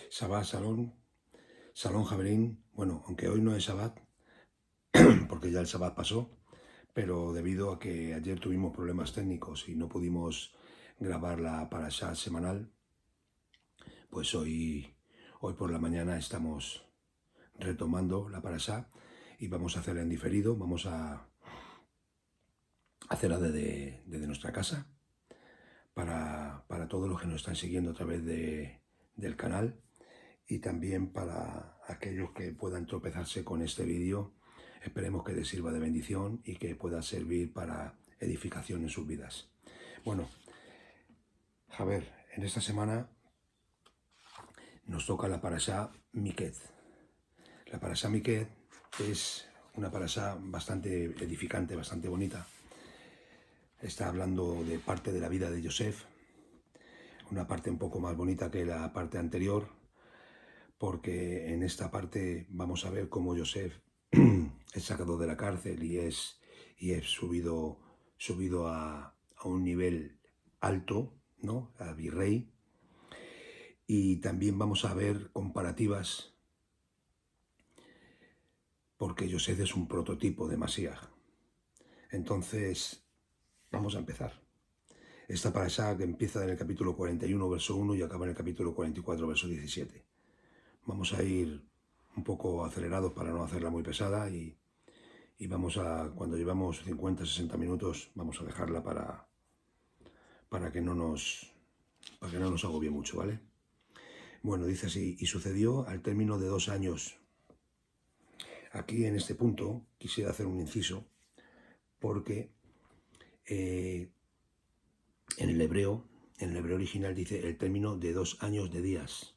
Shabbat Shalom, Shalom Javelin. Bueno, aunque hoy no es Shabbat, porque ya el Shabbat pasó, pero debido a que ayer tuvimos problemas técnicos y no pudimos grabar la parashá semanal, pues hoy por la mañana estamos retomando la parashá y vamos a hacerla en diferido. Vamos a hacerla desde nuestra casa para todos los que nos están siguiendo a través del canal, y también para aquellos que puedan tropezarse con este vídeo. Esperemos que les sirva de bendición y que pueda servir para edificación en sus vidas. Bueno, a ver, en esta semana nos toca la parashá Miquet. La parashá Miquet es una parashá bastante edificante, bastante bonita. Está hablando de parte de la vida de Yosef, una parte un poco más bonita que la parte anterior, porque en esta parte vamos a ver cómo Yosef es sacado de la cárcel y es subido a un nivel alto, ¿no? A virrey. Y también vamos a ver comparativas, porque Yosef es un prototipo de Masías. Entonces, vamos a empezar. Esta parashá que empieza en el capítulo 41, verso 1 y acaba en el capítulo 44, verso 17. Vamos a ir un poco acelerados para no hacerla muy pesada y vamos a, cuando llevamos 50-60 minutos, vamos a dejarla para que no nos agobie mucho, ¿vale? Bueno, dice así: y sucedió al término de 2 años. Aquí en este punto quisiera hacer un inciso, porque en el hebreo original dice el término de 2 años de días.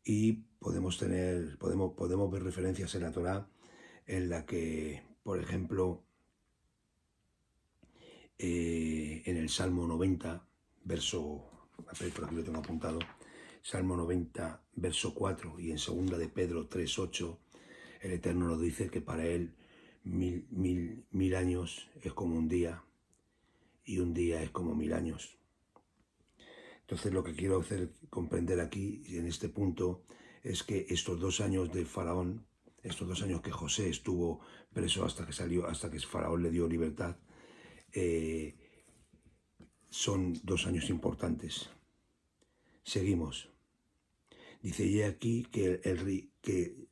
Y podemos ver referencias en la Torá en la que, por ejemplo, en el Salmo 90, verso, por aquí lo tengo apuntado, Salmo 90, verso 4, y en 2 de Pedro 3:8, el Eterno nos dice que para Él mil años es como un día, y un día es como 1000 años. Entonces lo que quiero hacer comprender aquí, en este punto, es que estos 2 años de Faraón, estos 2 años que José estuvo preso hasta que Faraón le dio libertad, son 2 años importantes. Seguimos. Dice, y aquí que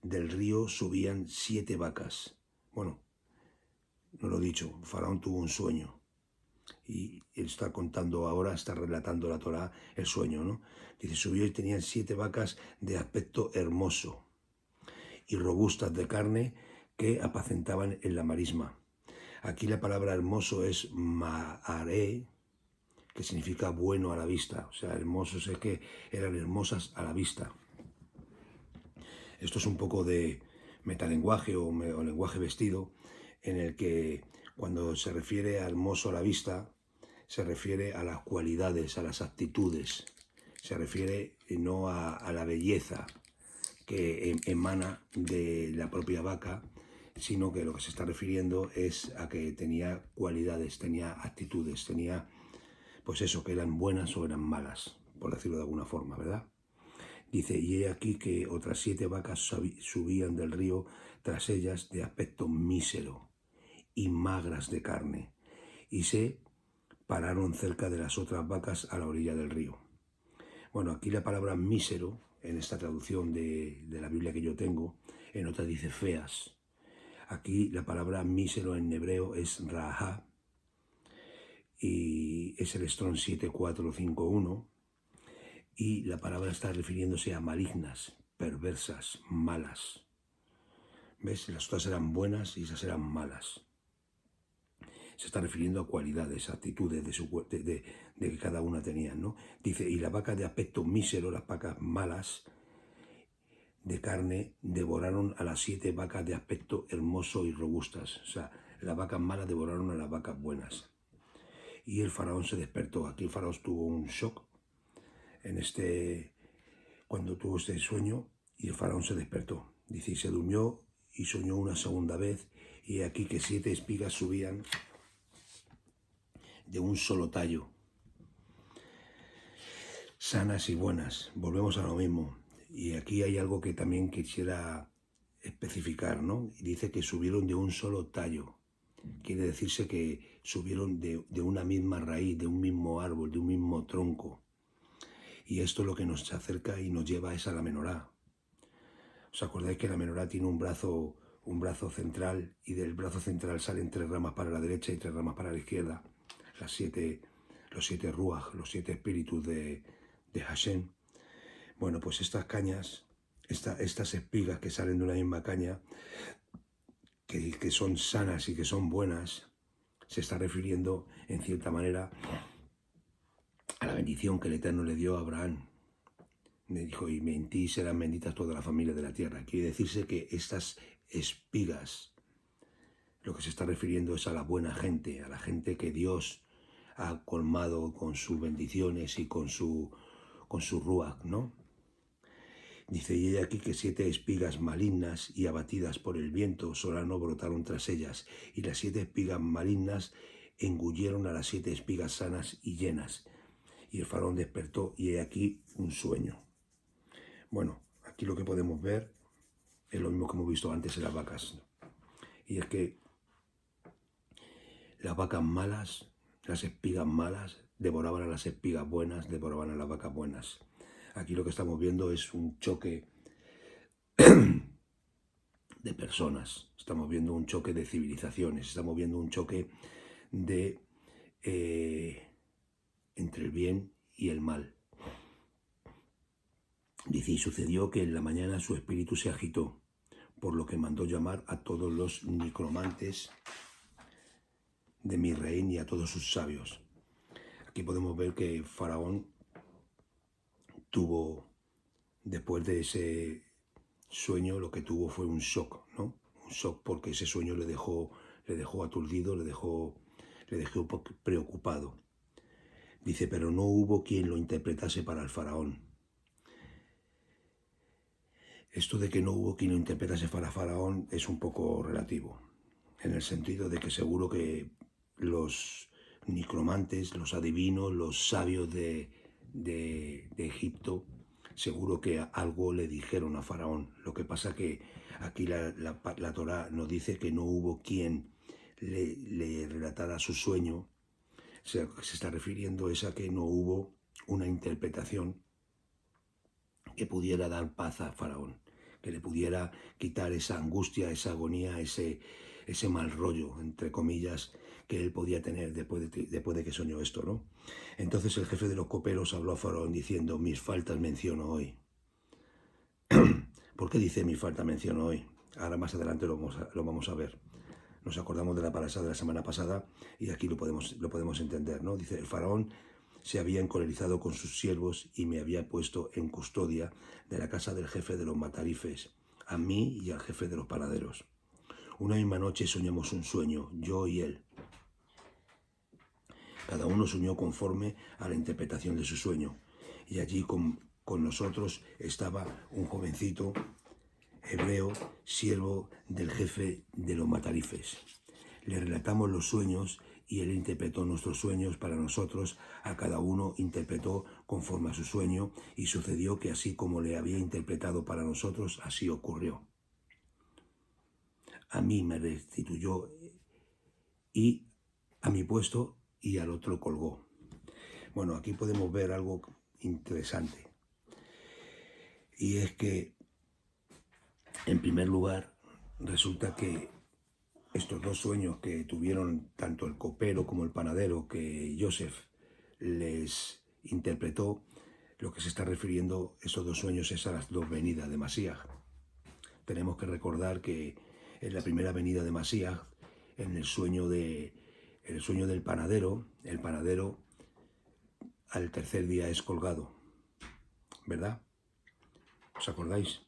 del río subían 7 vacas. Bueno, no lo he dicho, Faraón tuvo un sueño. Y él está contando ahora, está relatando la Torá, el sueño, ¿no? Dice, subió y tenían 7 vacas de aspecto hermoso y robustas de carne, que apacentaban en la marisma. Aquí la palabra hermoso es ma'aré, que significa bueno a la vista. O sea, hermosos es que eran hermosas a la vista. Esto es un poco de metalenguaje o lenguaje vestido, en el que cuando se refiere a hermoso a la vista, se refiere a las cualidades, a las actitudes. Se refiere no a la belleza que emana de la propia vaca, sino que lo que se está refiriendo es a que tenía cualidades, tenía actitudes, tenía, pues eso, que eran buenas o eran malas, por decirlo de alguna forma, ¿verdad? Dice, y he aquí que otras 7 vacas subían del río tras ellas, de aspecto mísero y magras de carne, y se pararon cerca de las otras vacas a la orilla del río. Bueno, aquí la palabra mísero, en esta traducción de la Biblia que yo tengo, en otra dice feas. Aquí la palabra mísero en hebreo es raha, y es el Strong 7451, y la palabra está refiriéndose a malignas, perversas, malas. ¿Ves? Las otras eran buenas y esas eran malas. Se está refiriendo a cualidades, actitudes de que cada una tenía, ¿no? Dice, y la vaca de aspecto mísero, las vacas malas de carne, devoraron a las 7 vacas de aspecto hermoso y robustas. O sea, las vacas malas devoraron a las vacas buenas. Y el faraón se despertó. Aquí el faraón tuvo un shock cuando tuvo este sueño, y el faraón se despertó. Dice, y se durmió y soñó una segunda vez, y aquí que 7 espigas subían de un solo tallo. sanas y buenas. Volvemos a lo mismo. Y aquí hay algo que también quisiera especificar, ¿no? Y dice que subieron de un solo tallo. Quiere decirse que subieron de una misma raíz, de un mismo árbol, de un mismo tronco. Y esto es lo que nos acerca y nos lleva es a la menorá. ¿Os acordáis que la menorá tiene un brazo central y del brazo central salen 3 ramas para la derecha y 3 ramas para la izquierda? Los 7 ruach, los 7 espíritus de Hashem. Bueno, pues estas cañas, estas espigas que salen de una misma caña, que son sanas y que son buenas, se está refiriendo en cierta manera a la bendición que el Eterno le dio a Abraham. Me dijo, y en ti serán benditas todas las familias de la tierra. Quiere decirse que estas espigas, lo que se está refiriendo es a la buena gente, a la gente que Dios ha colmado con sus bendiciones y con su ruach, ¿no? Dice, y he aquí que 7 espigas malignas y abatidas por el viento solano brotaron tras ellas, y las 7 espigas malignas engullieron a las 7 espigas sanas y llenas. Y el faraón despertó, y he aquí un sueño. Bueno, aquí lo que podemos ver es lo mismo que hemos visto antes en las vacas. Y es que las vacas malas, las espigas malas, devoraban a las espigas buenas, devoraban a las vacas buenas. Aquí lo que estamos viendo es un choque de personas, estamos viendo un choque de civilizaciones, estamos viendo un choque de entre el bien y el mal. Dice, y sucedió que en la mañana su espíritu se agitó, por lo que mandó llamar a todos los necromantes de Misraim y a todos sus sabios. Aquí podemos ver que Faraón tuvo, después de ese sueño, lo que tuvo fue un shock, ¿no? Un shock porque ese sueño le dejó aturdido, le dejó preocupado. Dice, pero no hubo quien lo interpretase para el faraón. Esto de que no hubo quien lo interpretase para faraón es un poco relativo, en el sentido de que seguro que los necromantes, los adivinos, los sabios de Egipto, seguro que algo le dijeron a Faraón. Lo que pasa que aquí la Torá nos dice que no hubo quien le relatara su sueño. Se está refiriendo es a que no hubo una interpretación que pudiera dar paz a Faraón, que le pudiera quitar esa angustia, esa agonía, ese mal rollo, entre comillas, que él podía tener después de que soñó esto, ¿no? Entonces el jefe de los coperos habló a Faraón diciendo, mis faltas menciono hoy. ¿Por qué dice mis faltas menciono hoy? Ahora más adelante lo vamos a ver. Nos acordamos de la parasha de la semana pasada y aquí lo podemos entender, ¿no? Dice, el faraón se había encolerizado con sus siervos y me había puesto en custodia de la casa del jefe de los matarifes, a mí y al jefe de los panaderos. Una misma noche soñamos un sueño, yo y él. Cada uno soñó conforme a la interpretación de su sueño. Y allí con nosotros estaba un jovencito hebreo, siervo del jefe de los matarifes. Le relatamos los sueños y él interpretó nuestros sueños para nosotros, a cada uno interpretó conforme a su sueño, y sucedió que así como le había interpretado para nosotros, así ocurrió. A mí me restituyó y a mi puesto y al otro colgó. Bueno, aquí podemos ver algo interesante. Y es que, en primer lugar, resulta que estos 2 sueños que tuvieron tanto el copero como el panadero, que Joseph les interpretó, lo que se está refiriendo esos 2 sueños es a las 2 venidas de Masías. Tenemos que recordar que en la primera venida de Masías, en el sueño del panadero, el panadero al tercer día es colgado, ¿verdad? ¿Os acordáis?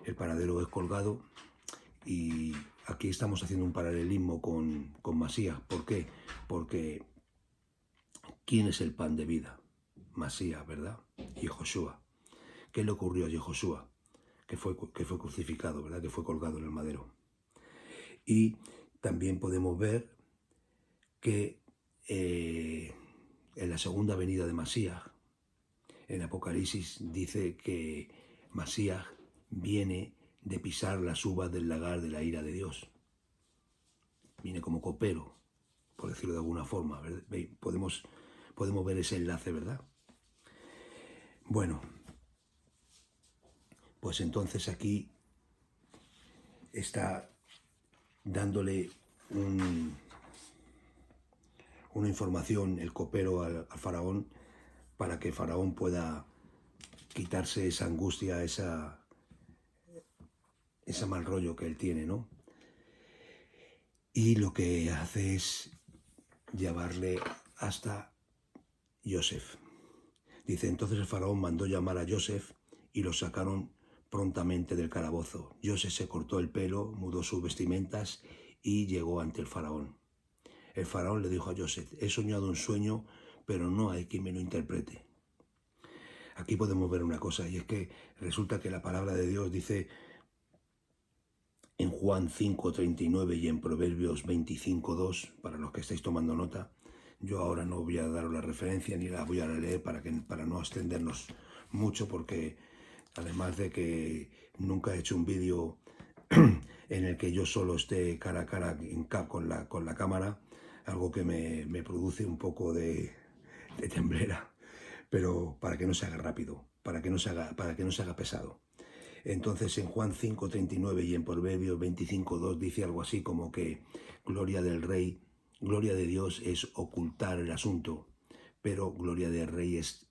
El panadero es colgado y aquí estamos haciendo un paralelismo con Masías. ¿Por qué? Porque ¿quién es el pan de vida? Masías, ¿verdad? Y Josué. ¿Qué le ocurrió a Yehoshua? Que fue crucificado, ¿verdad? Que fue colgado en el madero. Y también podemos ver que en la segunda venida de Masías, en Apocalipsis dice que Masías viene de pisar las uvas del lagar de la ira de Dios. Viene como copero, por decirlo de alguna forma. Podemos ver ese enlace, ¿verdad? Bueno, pues entonces aquí está dándole una información el copero al faraón, para que Faraón pueda quitarse esa angustia, ese mal rollo que él tiene, ¿no? Y lo que hace es llevarle hasta Joseph. Dice, entonces el faraón mandó llamar a Joseph y lo sacaron prontamente del calabozo. Joseph se cortó el pelo, mudó sus vestimentas y llegó ante el faraón. El faraón le dijo a Joseph, he soñado un sueño, pero no hay quien me lo interprete. Aquí podemos ver una cosa, y es que resulta que la palabra de Dios dice en Juan 5:39 y en Proverbios 25:2, para los que estáis tomando nota. Yo ahora no voy a daros la referencia ni la voy a leer para no extendernos mucho, porque además de que nunca he hecho un vídeo en el que yo solo esté cara a cara con la cámara, algo que me produce un poco de temblera, pero para que no se haga rápido, para que no se haga pesado. Entonces en Juan 5:39 y en Proverbios 25:2 dice algo así como que gloria del rey, gloria de Dios es ocultar el asunto, pero gloria del rey es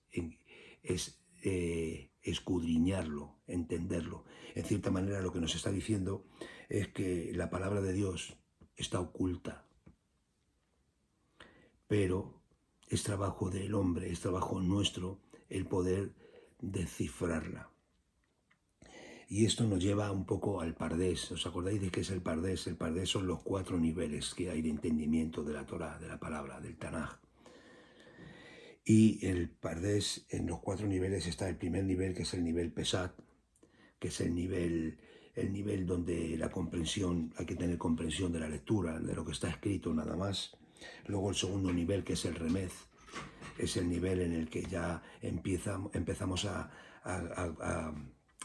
escudriñarlo, entenderlo. En cierta manera lo que nos está diciendo es que la palabra de Dios está oculta, pero es trabajo del hombre, es trabajo nuestro el poder descifrarla. Y esto nos lleva un poco al Pardés. ¿Os acordáis de qué es el Pardés? El Pardés son los 4 niveles que hay de entendimiento de la Torá, de la palabra, del Tanaj. Y el Pardés, en los 4 niveles está el primer nivel, que es el nivel Pesat, que es el nivel donde la comprensión, hay que tener comprensión de la lectura, de lo que está escrito nada más. Luego el segundo nivel, que es el Remez, es el nivel en el que ya empezamos a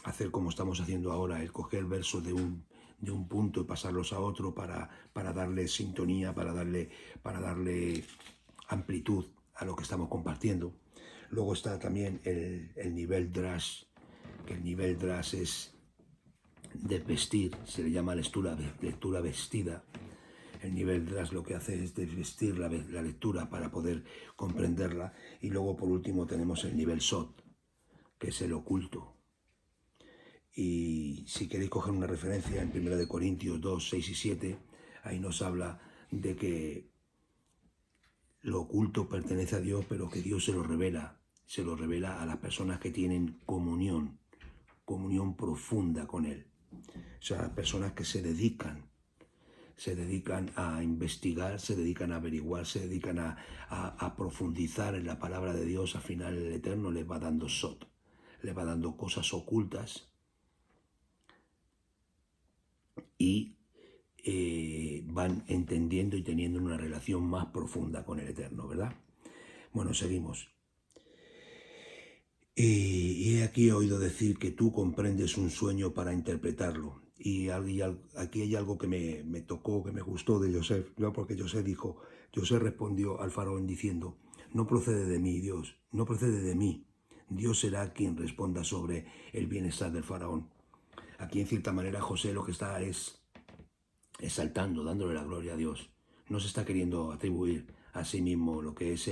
hacer como estamos haciendo ahora, el coger versos de un punto y pasarlos a otro para darle sintonía, para darle amplitud a lo que estamos compartiendo. Luego está también el nivel Drash, que el nivel Drash es de vestir, se le llama lectura vestida. El nivel Drash lo que hace es desvestir la lectura para poder comprenderla. Y luego por último tenemos el nivel Sot, que es el oculto. Y si queréis coger una referencia en 1 Corintios 2, 6 y 7, ahí nos habla de que lo oculto pertenece a Dios, pero que Dios se lo revela a las personas que tienen comunión profunda con Él. O sea, personas que se dedican a investigar, se dedican a averiguar, se dedican a profundizar en la palabra de Dios. Al final el Eterno les va dando sot, les va dando cosas ocultas y van entendiendo y teniendo una relación más profunda con el Eterno, ¿verdad? Bueno, seguimos. Y aquí he oído decir que tú comprendes un sueño para interpretarlo. Y aquí hay algo que me tocó, que me gustó de Joseph, ¿no? Porque Joseph respondió al faraón diciendo, no procede de mí, Dios, no procede de mí. Dios será quien responda sobre el bienestar del faraón. Aquí en cierta manera José lo que está es exaltando, dándole la gloria a Dios. No se está queriendo atribuir a sí mismo lo que es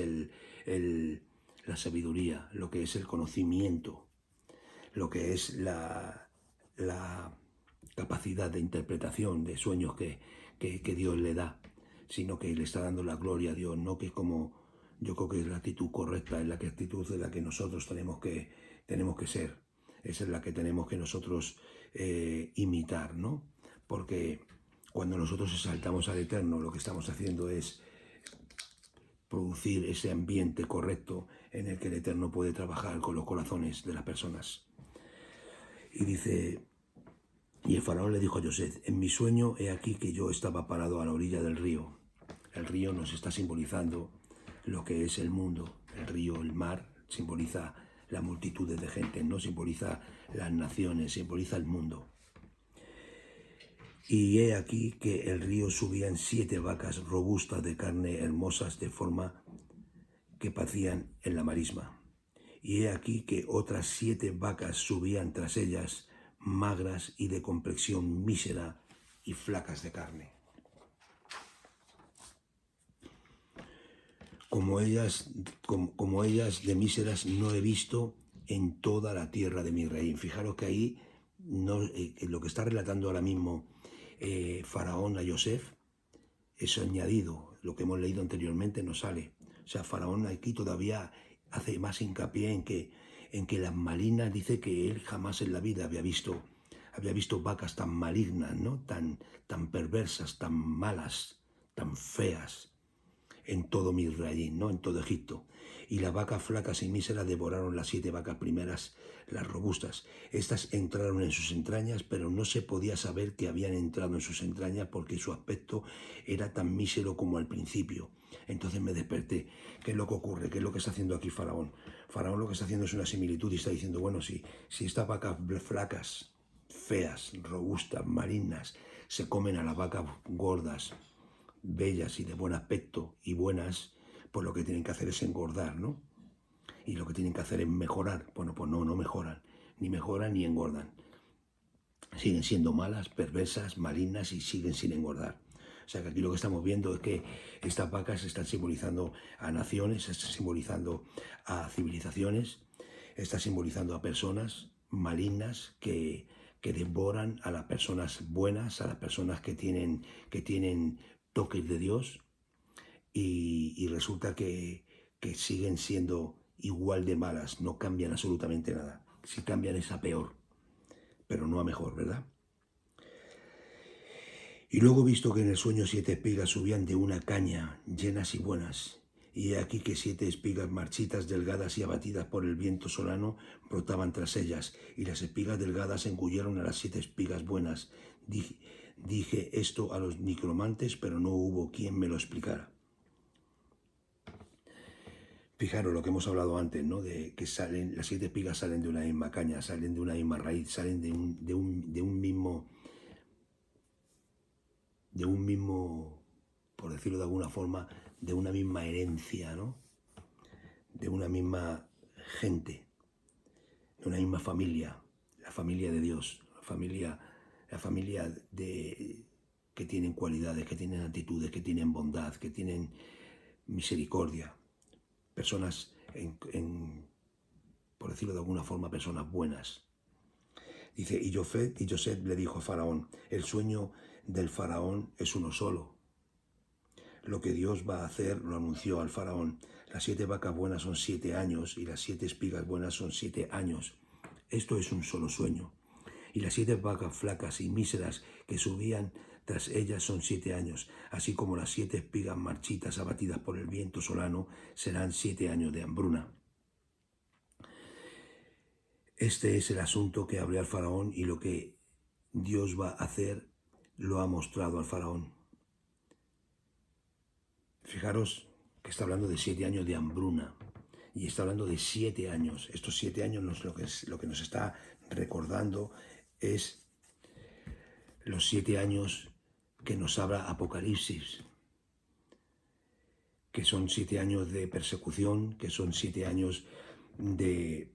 la sabiduría, lo que es el conocimiento, lo que es la capacidad de interpretación de sueños que Dios le da, sino que le está dando la gloria a Dios, no que es como, yo creo que es la actitud correcta, es la actitud de la que nosotros tenemos que ser, esa es la que tenemos que nosotros imitar, ¿no? Porque cuando nosotros exaltamos al Eterno, lo que estamos haciendo es producir ese ambiente correcto en el que el Eterno puede trabajar con los corazones de las personas. Y dice, y el faraón le dijo a José, en mi sueño he aquí que yo estaba parado a la orilla del río. El río nos está simbolizando lo que es el mundo. El río, el mar, simboliza las multitudes de gente, ¿no? Simboliza las naciones, simboliza el mundo. Y he aquí que el río subían 7 vacas robustas de carne hermosas de forma que pacían en la marisma. Y he aquí que otras 7 vacas subían tras ellas, magras y de complexión mísera y flacas de carne. Como ellas de míseras no he visto en toda la tierra de Misraim. Fijaros que ahí lo que está relatando ahora mismo Faraón a Yosef es añadido. Lo que hemos leído anteriormente no sale. O sea, Faraón aquí todavía hace más hincapié en que las malignas, dice que él jamás en la vida había visto vacas tan malignas, ¿no? tan perversas, tan malas, tan feas en todo Misraim, ¿no? En todo Egipto. Y las vacas flacas y míseras devoraron las 7 vacas primeras, las robustas. Estas entraron en sus entrañas, pero no se podía saber que habían entrado en sus entrañas porque su aspecto era tan mísero como al principio. Entonces me desperté. ¿Qué es lo que ocurre? ¿Qué es lo que está haciendo aquí Faraón? Faraón lo que está haciendo es una similitud y está diciendo, bueno, si estas vacas flacas, feas, robustas, malignas, se comen a las vacas gordas, bellas y de buen aspecto y buenas, pues lo que tienen que hacer es engordar, ¿no? Y lo que tienen que hacer es mejorar. Bueno, pues no mejoran, ni engordan. Siguen siendo malas, perversas, malignas y siguen sin engordar. O sea que aquí lo que estamos viendo es que estas vacas están simbolizando a naciones, están simbolizando a civilizaciones, están simbolizando a personas malignas que devoran a las personas buenas, a las personas que tienen toques de Dios, y resulta que siguen siendo igual de malas, no cambian absolutamente nada. Si cambian es a peor, pero no a mejor, ¿verdad? Y luego he visto que en el sueño 7 espigas subían de una caña, llenas y buenas, y he aquí que 7 espigas marchitas, delgadas y abatidas por el viento solano, brotaban tras ellas, y las espigas delgadas engulleron a las 7 espigas buenas. Dije esto a los necromantes, pero no hubo quien me lo explicara. Fijaros lo que hemos hablado antes, ¿no? De que las 7 espigas salen de una misma caña, salen de una misma raíz, salen de un mismo, por decirlo de alguna forma, de una misma herencia, ¿no? De una misma gente, de una misma familia, la familia de Dios, la familia que tienen cualidades, que tienen actitudes, que tienen bondad, que tienen misericordia. Personas, por decirlo de alguna forma, personas buenas. Dice, y Yosef le dijo a Faraón, el sueño del Faraón es uno solo. Lo que Dios va a hacer lo anunció al Faraón. Las 7 vacas buenas son 7 años y las 7 espigas buenas son 7 años. Esto es un solo sueño. Y las 7 vacas flacas y míseras que subían tras ellas son 7 años, así como las 7 espigas marchitas abatidas por el viento solano serán 7 años de hambruna. Este es el asunto que hablé al Faraón y lo que Dios va a hacer lo ha mostrado al Faraón. Fijaros que está hablando de 7 años de hambruna y está hablando de 7 años. Estos 7 años lo que nos está recordando es los 7 años que nos habla Apocalipsis, que son 7 años de persecución, que son 7 años de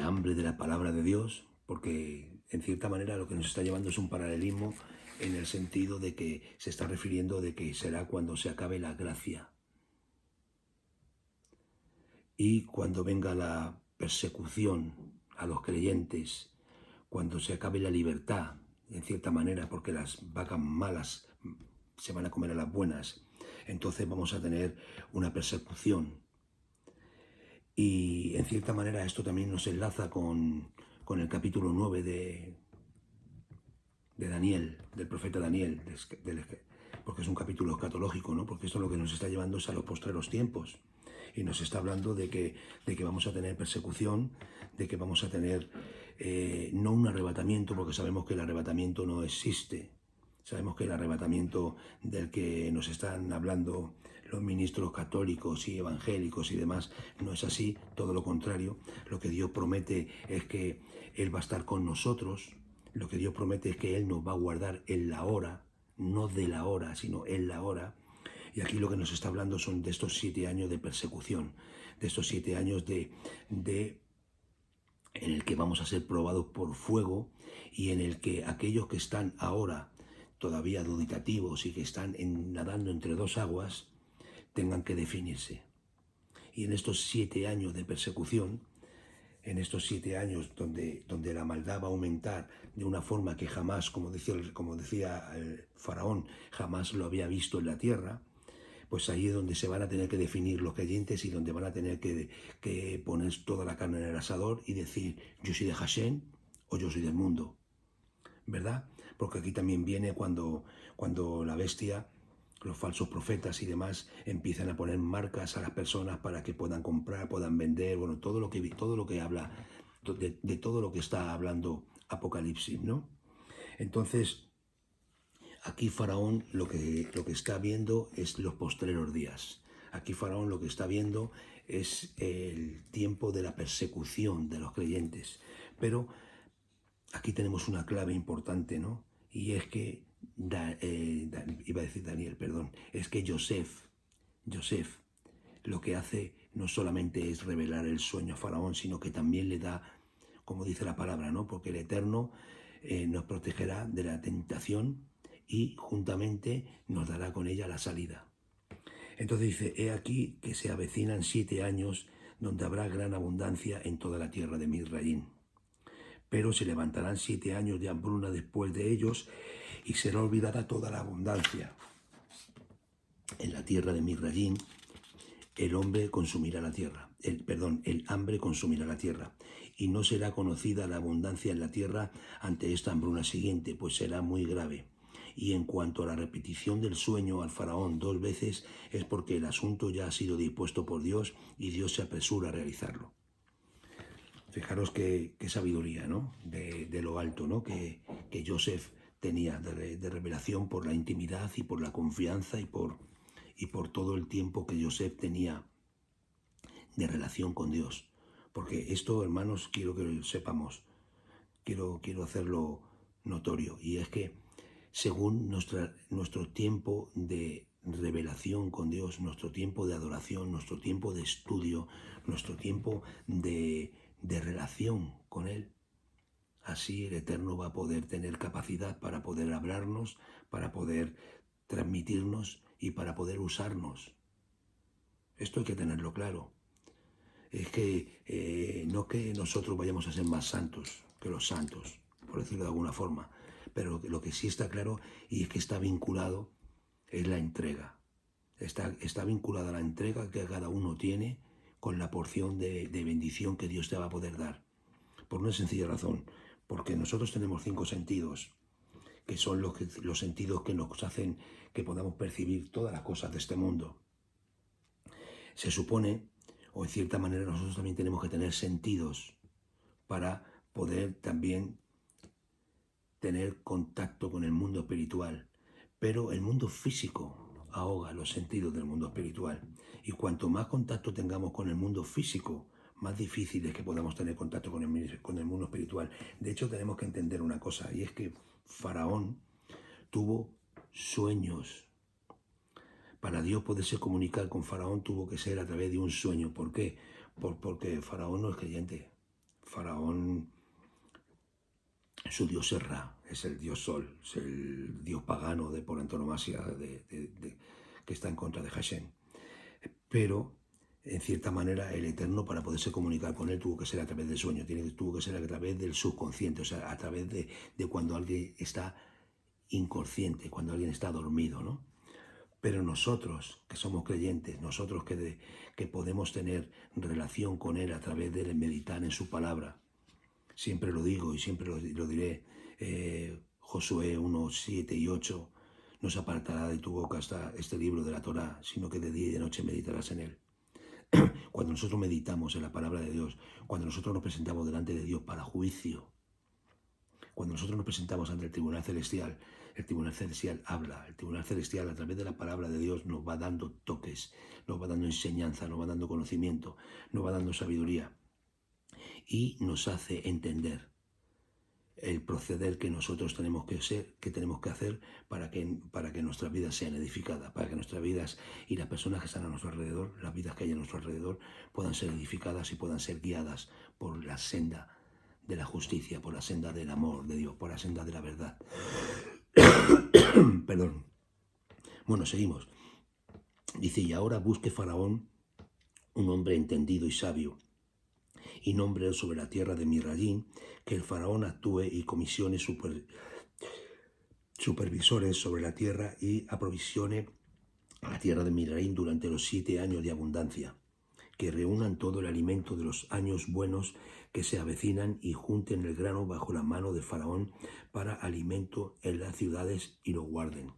hambre de la palabra de Dios, porque en cierta manera lo que nos está llevando es un paralelismo en el sentido de que se está refiriendo de que será cuando se acabe la gracia y cuando venga la persecución a los creyentes, cuando se acabe la libertad, en cierta manera, porque las vacas malas se van a comer a las buenas, entonces vamos a tener una persecución. Y en cierta manera esto también nos enlaza con el capítulo 9 de Daniel, del profeta Daniel, porque es un capítulo escatológico, ¿no? Porque esto lo que nos está llevando es a los postreros tiempos. Y nos está hablando de que vamos a tener persecución, de que vamos a tener no un arrebatamiento, porque sabemos que el arrebatamiento no existe. Sabemos que el arrebatamiento del que nos están hablando los ministros católicos y evangélicos y demás. No es así, todo lo contrario. Lo que Dios promete es que Él va a estar con nosotros. Lo que Dios promete es que Él nos va a guardar en la hora, no de la hora, sino en la hora. Y aquí lo que nos está hablando son de estos 7 años de persecución, de estos 7 años en el que vamos a ser probados por fuego y en el que aquellos que están ahora todavía dubitativos y que están nadando entre dos aguas tengan que definirse. Y en estos 7 años de persecución, en estos 7 años donde la maldad va a aumentar de una forma que jamás, como decía el faraón, jamás lo había visto en la tierra, pues ahí es donde se van a tener que definir los creyentes y donde van a tener que poner toda la carne en el asador y decir, yo soy de Hashem o yo soy del mundo, ¿verdad? Porque aquí también viene cuando la bestia, los falsos profetas y demás empiezan a poner marcas a las personas para que puedan comprar, puedan vender, bueno, todo lo que habla, de todo lo que está hablando Apocalipsis, ¿no? Entonces, aquí Faraón lo que está viendo es los postreros días. Aquí Faraón lo que está viendo es el tiempo de la persecución de los creyentes. Pero aquí tenemos una clave importante, ¿no? Y es que, iba a decir Daniel, perdón, es que Joseph, lo que hace no solamente es revelar el sueño a Faraón, sino que también le da, como dice la palabra, ¿no? Porque el Eterno nos protegerá de la tentación y juntamente nos dará con ella la salida. Entonces dice, he aquí que se avecinan 7 años donde habrá gran abundancia en toda la tierra de Misraín. Pero se levantarán 7 años de hambruna después de ellos y será olvidada toda la abundancia. En la tierra de Misraín el hambre consumirá la tierra, y no será conocida la abundancia en la tierra ante esta hambruna siguiente, pues será muy grave. Y en cuanto a la repetición del sueño al faraón 2 veces, es porque el asunto ya ha sido dispuesto por Dios y Dios se apresura a realizarlo. Fijaros qué sabiduría, ¿no? De lo alto, ¿no? Que Joseph tenía de revelación por la intimidad y por la confianza y por todo el tiempo que Joseph tenía de relación con Dios. Porque esto, hermanos, quiero que lo sepamos, quiero hacerlo notorio, y es que según nuestro tiempo de revelación con Dios, nuestro tiempo de adoración, nuestro tiempo de estudio, nuestro tiempo de relación con Él, así el Eterno va a poder tener capacidad para poder hablarnos, para poder transmitirnos y para poder usarnos. Esto hay que tenerlo claro. Es que no que nosotros vayamos a ser más santos que los santos, por decirlo de alguna forma, pero lo que sí está claro y es que está vinculado es la entrega. Está vinculada a la entrega que cada uno tiene con la porción de bendición que Dios te va a poder dar. Por una sencilla razón, porque nosotros tenemos 5 sentidos, que son los sentidos que nos hacen que podamos percibir todas las cosas de este mundo. Se supone, o en cierta manera nosotros también tenemos que tener sentidos para poder también tener contacto con el mundo espiritual. Pero el mundo físico ahoga los sentidos del mundo espiritual. Y cuanto más contacto tengamos con el mundo físico, más difícil es que podamos tener contacto con el mundo espiritual. De hecho, tenemos que entender una cosa, y es que Faraón tuvo sueños. Para Dios poderse comunicar con Faraón tuvo que ser a través de un sueño. ¿Por qué? Porque Faraón no es creyente. Faraón, su dios es Ra, es el dios Sol, es el dios pagano por antonomasia que está en contra de Hashem. Pero, en cierta manera, el Eterno, para poderse comunicar con él, tuvo que ser a través del sueño, tuvo que ser a través del subconsciente, o sea, a través de cuando alguien está inconsciente, cuando alguien está dormido, ¿no? Pero nosotros, que somos creyentes, nosotros que podemos tener relación con Él a través de meditar en su palabra, siempre lo digo y siempre lo diré, Josué 1, 7 y 8, no se apartará de tu boca hasta este libro de la Torá, sino que de día y de noche meditarás en él. Cuando nosotros meditamos en la palabra de Dios, cuando nosotros nos presentamos delante de Dios para juicio, Cuando nosotros nos presentamos ante el Tribunal Celestial habla, el Tribunal Celestial a través de la palabra de Dios nos va dando toques, nos va dando enseñanza, nos va dando conocimiento, nos va dando sabiduría y nos hace entender el proceder que nosotros tenemos que hacer para que nuestras vidas sean edificadas, para que nuestras vidas y las personas que están a nuestro alrededor, las vidas que hay a nuestro alrededor, puedan ser edificadas y puedan ser guiadas por la senda de la justicia, por la senda del amor de Dios, por la senda de la verdad. Perdón. Bueno, seguimos. Dice, y ahora busque Faraón un hombre entendido y sabio, y nombre sobre la tierra de Misrayim, que el faraón actúe y comisione supervisores sobre la tierra y aprovisione a la tierra de Misrayim durante los 7 años de abundancia, que reúnan todo el alimento de los años buenos que se avecinan y junten el grano bajo la mano de Faraón para alimento en las ciudades y lo guarden.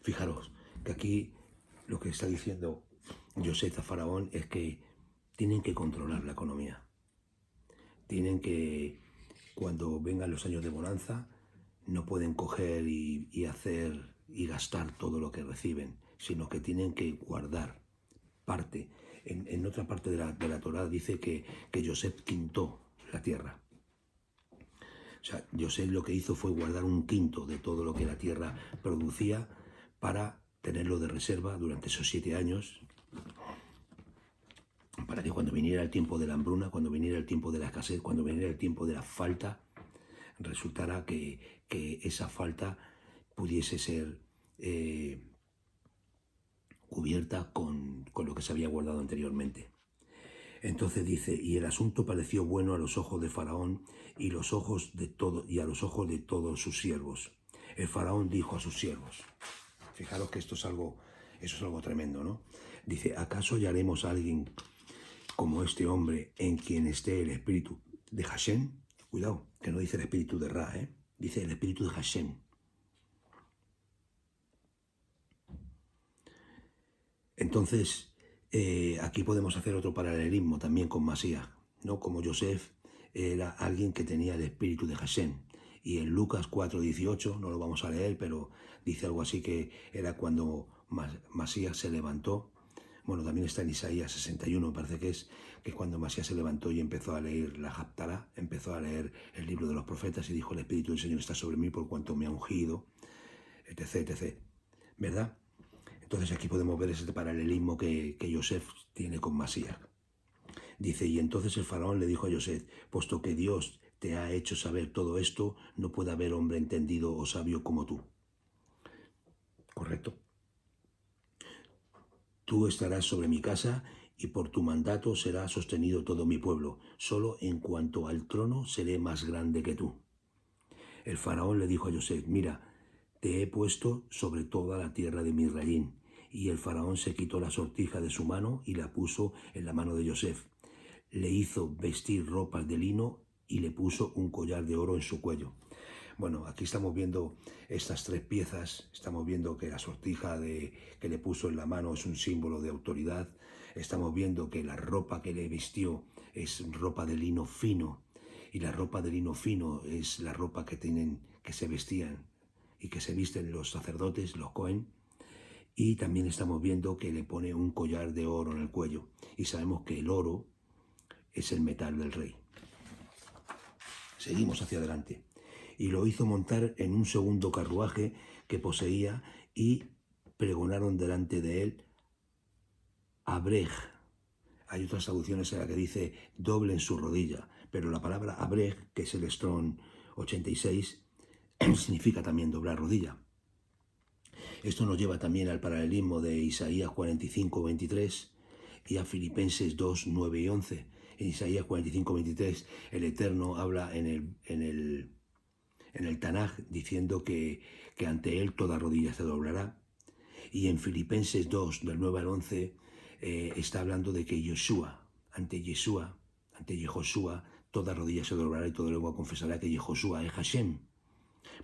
Fijaros que aquí lo que está diciendo Yosef a Faraón es que tienen que controlar la economía. Tienen que, cuando vengan los años de bonanza, no pueden coger y hacer y gastar todo lo que reciben, sino que tienen que guardar parte. En otra parte de la Torá dice que Yosef quintó la tierra. O sea, Yosef lo que hizo fue guardar un quinto de todo lo que la tierra producía para tenerlo de reserva durante esos 7 años, para que cuando viniera el tiempo de la hambruna, cuando viniera el tiempo de la escasez, cuando viniera el tiempo de la falta, resultara que esa falta pudiese ser cubierta con lo que se había guardado anteriormente. Entonces dice, y el asunto pareció bueno a los ojos de Faraón y a los ojos de todos sus siervos. El Faraón dijo a sus siervos, fijaros que eso es algo tremendo, ¿no? Dice, ¿acaso hallaremos a alguien como este hombre en quien esté el espíritu de Hashem? Cuidado, que no dice el espíritu de Ra, dice el espíritu de Hashem. Entonces, aquí podemos hacer otro paralelismo también con Masías, ¿no? Como Yosef era alguien que tenía el espíritu de Hashem. Y en Lucas 4:18, no lo vamos a leer, pero dice algo así que era cuando Masías se levantó. Bueno, también está en Isaías 61, me parece que es cuando Masías se levantó y empezó a leer la Haftará, empezó a leer el libro de los profetas y dijo, el Espíritu del Señor está sobre mí por cuanto me ha ungido, etc., etc. ¿Verdad? Entonces aquí podemos ver ese paralelismo que Yosef tiene con Masías. Dice, y entonces el faraón le dijo a Yosef, puesto que Dios te ha hecho saber todo esto, no puede haber hombre entendido o sabio como tú. ¿Correcto? Tú estarás sobre mi casa y por tu mandato será sostenido todo mi pueblo. Solo en cuanto al trono seré más grande que tú. El faraón le dijo a Yosef, mira, te he puesto sobre toda la tierra de Misrayim. Y el faraón se quitó la sortija de su mano y la puso en la mano de Yosef. Le hizo vestir ropas de lino y le puso un collar de oro en su cuello. Bueno, aquí estamos viendo estas 3 piezas, estamos viendo que la sortija que le puso en la mano es un símbolo de autoridad, estamos viendo que la ropa que le vistió es ropa de lino fino, y la ropa de lino fino es la ropa que se vestían y que se visten los sacerdotes, los Cohen, y también estamos viendo que le pone un collar de oro en el cuello, y sabemos que el oro es el metal del rey. Seguimos hacia adelante. Y lo hizo montar en un segundo carruaje que poseía y pregonaron delante de él Abrej. Hay otras traducciones en las que dice doble en su rodilla, pero la palabra Abrej, que es el Strong 86, significa también doblar rodilla. Esto nos lleva también al paralelismo de Isaías 45:23 y a Filipenses 2:9 y 11. En Isaías 45:23 el Eterno habla en el Tanaj diciendo que ante él toda rodilla se doblará. Y en Filipenses 2, del 9 al 11, está hablando de que ante Yehoshua, toda rodilla se doblará y toda lengua confesará que Yehoshua es Hashem.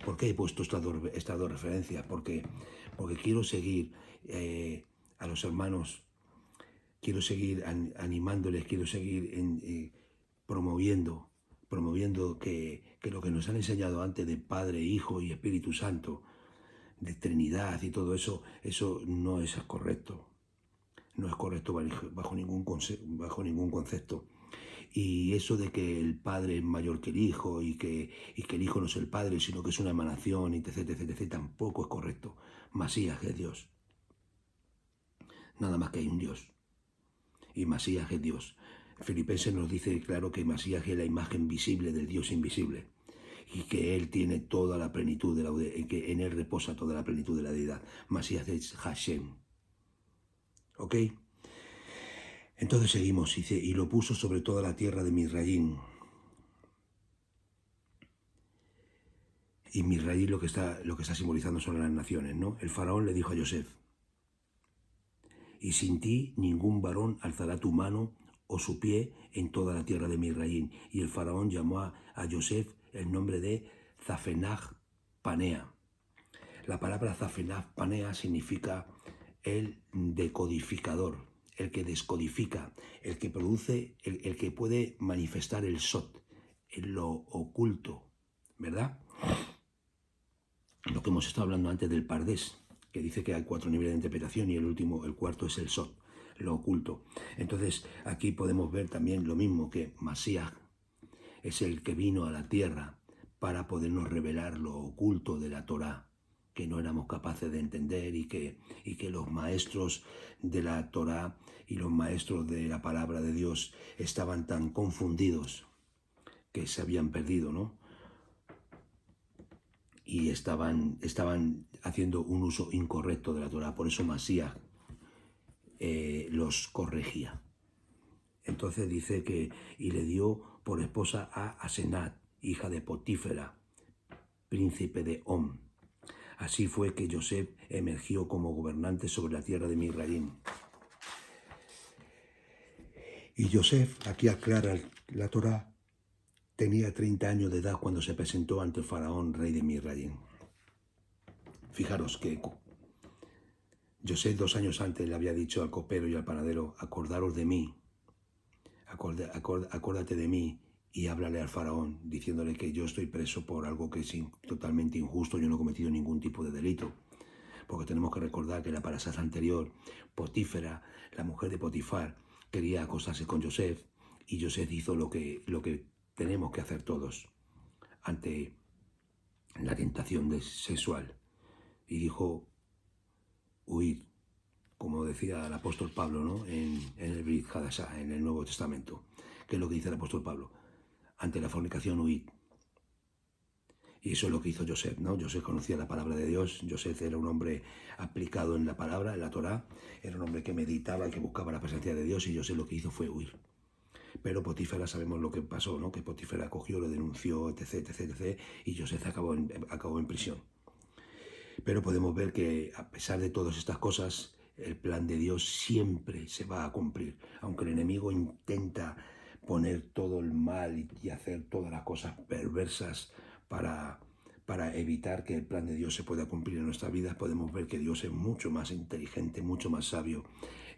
¿Por qué he puesto estas dos referencias? Porque quiero seguir a los hermanos, quiero seguir animándoles, quiero seguir promoviendo promoviendo que lo que nos han enseñado antes de Padre, Hijo y Espíritu Santo, de Trinidad y todo eso, eso no es correcto. No es correcto bajo ningún concepto. Y eso de que el Padre es mayor que el Hijo y que el Hijo no es el Padre, sino que es una emanación, etc., etc., tampoco es correcto. Masías es Dios. Nada más que hay un Dios. Y Masías es Dios. Filipenses nos dice claro que Masías es la imagen visible del Dios invisible. Y que Él tiene toda la plenitud, que en Él reposa toda la plenitud de la deidad. Masías es Hashem. ¿Ok? Entonces seguimos, dice, y lo puso sobre toda la tierra de Misraín. Y Misraín lo que está simbolizando son las naciones, ¿no? El faraón le dijo a Yosef, y sin ti ningún varón alzará tu mano o su pie en toda la tierra de Misraín. Y el faraón llamó a Yosef el nombre de Zafenaj Panea. La palabra Zafenaj Panea significa el decodificador, el que descodifica, el que produce, el que puede manifestar el Sot, lo oculto, ¿verdad? Lo que hemos estado hablando antes del Pardés, que dice que hay 4 niveles de interpretación y el cuarto es el Sot, lo oculto. Entonces aquí podemos ver también lo mismo, que Masías es el que vino a la tierra para podernos revelar lo oculto de la Torá, que no éramos capaces de entender y que los maestros de la Torá y los maestros de la palabra de Dios estaban tan confundidos que se habían perdido, ¿no? Y estaban haciendo un uso incorrecto de la Torá. Por eso Masías los corregía. Entonces dice que, y le dio por esposa a Asenat, hija de Potífera, príncipe de Om. Así fue que Yosef emergió como gobernante sobre la tierra de Misraín. Y Yosef, aquí aclara la Torá, tenía 30 años de edad cuando se presentó ante el faraón, rey de Misraín. Fijaros que Yosef 2 años antes le había dicho al copero y al panadero, acordaros de mí, acuérdate de mí y háblale al faraón, diciéndole que yo estoy preso por algo que es totalmente injusto, yo no he cometido ningún tipo de delito. Porque tenemos que recordar que la parashat anterior, Potífera, la mujer de Potifar, quería acostarse con Yosef, y Yosef hizo lo que tenemos que hacer todos ante la tentación sexual. Y dijo, huid, como decía el apóstol Pablo, ¿no? en el Brit Hadashah, en el Nuevo Testamento. ¿Qué es lo que dice el apóstol Pablo? Ante la fornicación, huid. Y eso es lo que hizo Yosef, ¿no? Yosef conocía la palabra de Dios. Yosef era un hombre aplicado en la palabra, en la Torá. Era un hombre que meditaba y que buscaba la presencia de Dios, y Yosef lo que hizo fue huir. Pero Potífera, sabemos lo que pasó, ¿no? Que Potífera cogió, lo denunció, etc., etc., etc., y Yosef acabó en prisión. Pero podemos ver que a pesar de todas estas cosas, el plan de Dios siempre se va a cumplir. Aunque el enemigo intenta poner todo el mal y hacer todas las cosas perversas para evitar que el plan de Dios se pueda cumplir en nuestras vidas, podemos ver que Dios es mucho más inteligente, mucho más sabio.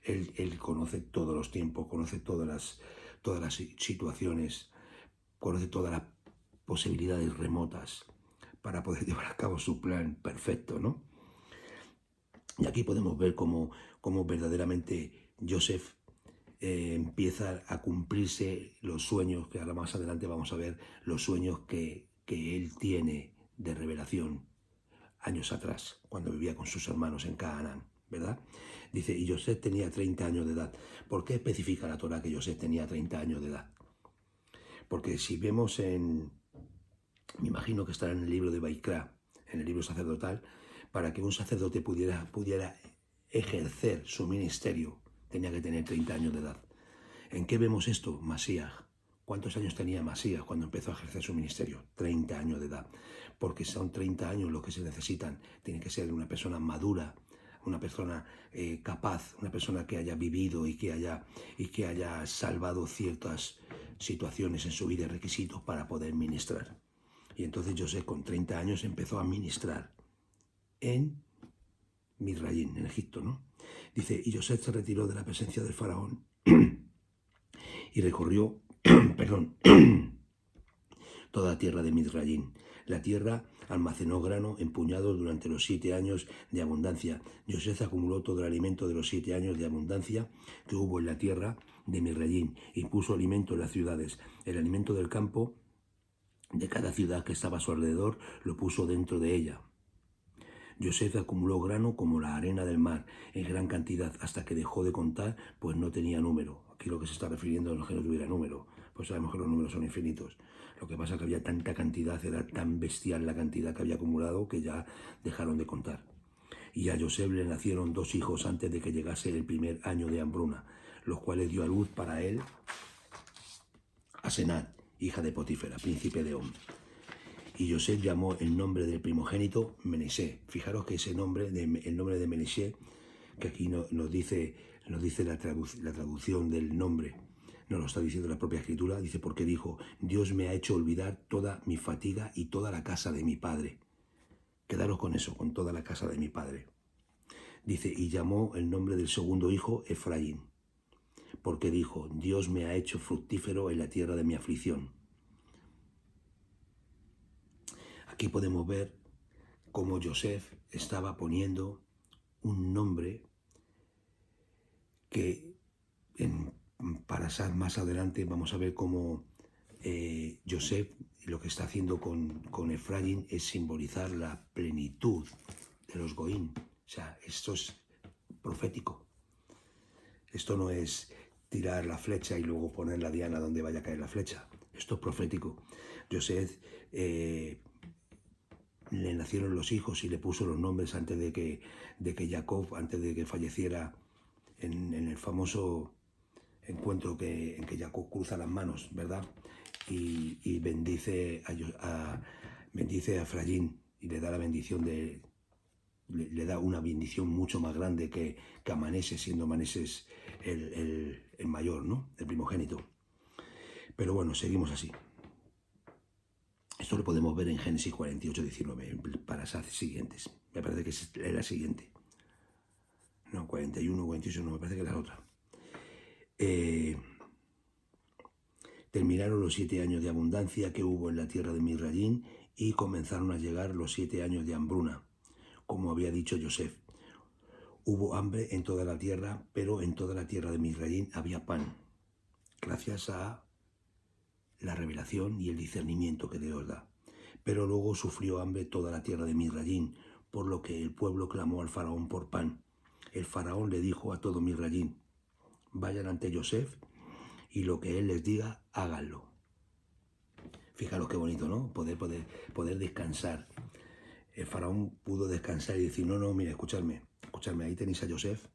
Él conoce todos los tiempos, conoce todas las situaciones, conoce todas las posibilidades remotas para poder llevar a cabo su plan perfecto, ¿no? Y aquí podemos ver cómo verdaderamente Yosef empieza a cumplirse los sueños, que ahora más adelante vamos a ver los sueños que él tiene de revelación años atrás, cuando vivía con sus hermanos en Canaán, ¿verdad? Dice, y Yosef tenía 30 años de edad. ¿Por qué especifica la Torá que Yosef tenía 30 años de edad? Porque si vemos me imagino que estará en el libro de Baikra, en el libro sacerdotal, para que un sacerdote pudiera ejercer su ministerio, tenía que tener 30 años de edad. ¿En qué vemos esto? Masías. ¿Cuántos años tenía Masías cuando empezó a ejercer su ministerio? 30 años de edad. Porque son 30 años los que se necesitan. Tiene que ser una persona madura, una persona capaz, una persona que haya vivido y que haya salvado ciertas situaciones en su vida y requisitos para poder ministrar. Y entonces Yosef con 30 años empezó a ministrar en Misraín, en Egipto, ¿no? Dice, y Yosef se retiró de la presencia del faraón y recorrió, toda la tierra de Mizraim. La tierra almacenó grano en puñados durante los 7 años de abundancia. Yosef acumuló todo el alimento de los 7 años de abundancia que hubo en la tierra de Mizraim y puso alimento en las ciudades. El alimento del campo de cada ciudad que estaba a su alrededor lo puso dentro de ella. Yosef acumuló grano como la arena del mar, en gran cantidad, hasta que dejó de contar, pues no tenía número. Aquí lo que se está refiriendo es que no tuviera número, pues sabemos que los números son infinitos. Lo que pasa es que había tanta cantidad, era tan bestial la cantidad que había acumulado, que ya dejaron de contar. Y a Yosef le nacieron 2 hijos antes de que llegase el primer año de hambruna, los cuales dio a luz para él a Senat, hija de Potífera, príncipe de On. Y Yosef llamó el nombre del primogénito Menashe. Fijaros que ese nombre, el nombre de Menashe, que aquí nos dice la traducción del nombre, no lo está diciendo la propia escritura, dice porque dijo, Dios me ha hecho olvidar toda mi fatiga y toda la casa de mi padre. Quedaros con eso, con toda la casa de mi padre. Dice, y llamó el nombre del segundo hijo Efraín, porque dijo, Dios me ha hecho fructífero en la tierra de mi aflicción. Aquí podemos ver cómo Yosef estaba poniendo un nombre que para más adelante vamos a ver cómo Yosef lo que está haciendo con Efraín es simbolizar la plenitud de los Goín. O sea, esto es profético. Esto no es tirar la flecha y luego poner la diana donde vaya a caer la flecha. Esto es profético. Yosef le nacieron los hijos y le puso los nombres antes de que Jacob, antes de que falleciera en el famoso encuentro en que Jacob cruza las manos, ¿verdad? Y bendice a Efraín y le da la bendición le da una bendición mucho más grande que a Manasés, siendo Manasés el mayor, ¿no? El primogénito. Pero bueno, seguimos así. Esto lo podemos ver en Génesis 48, 19, para las siguientes. Me parece que es la siguiente. No, 41, 48, no, me parece que es la otra. Terminaron los 7 años de abundancia que hubo en la tierra de Mizraim y comenzaron a llegar los 7 años de hambruna, como había dicho Yosef. Hubo hambre en toda la tierra, pero en toda la tierra de Mizraim había pan, gracias a la revelación y el discernimiento que Dios da. Pero luego sufrió hambre toda la tierra de Mizraim, por lo que el pueblo clamó al faraón por pan. El faraón le dijo a todo Mizraim, vayan ante Yosef y lo que él les diga, háganlo. Fijaros qué bonito, ¿no? Poder descansar. El faraón pudo descansar y decir, no, mira, escuchadme, ahí tenéis a Yosef,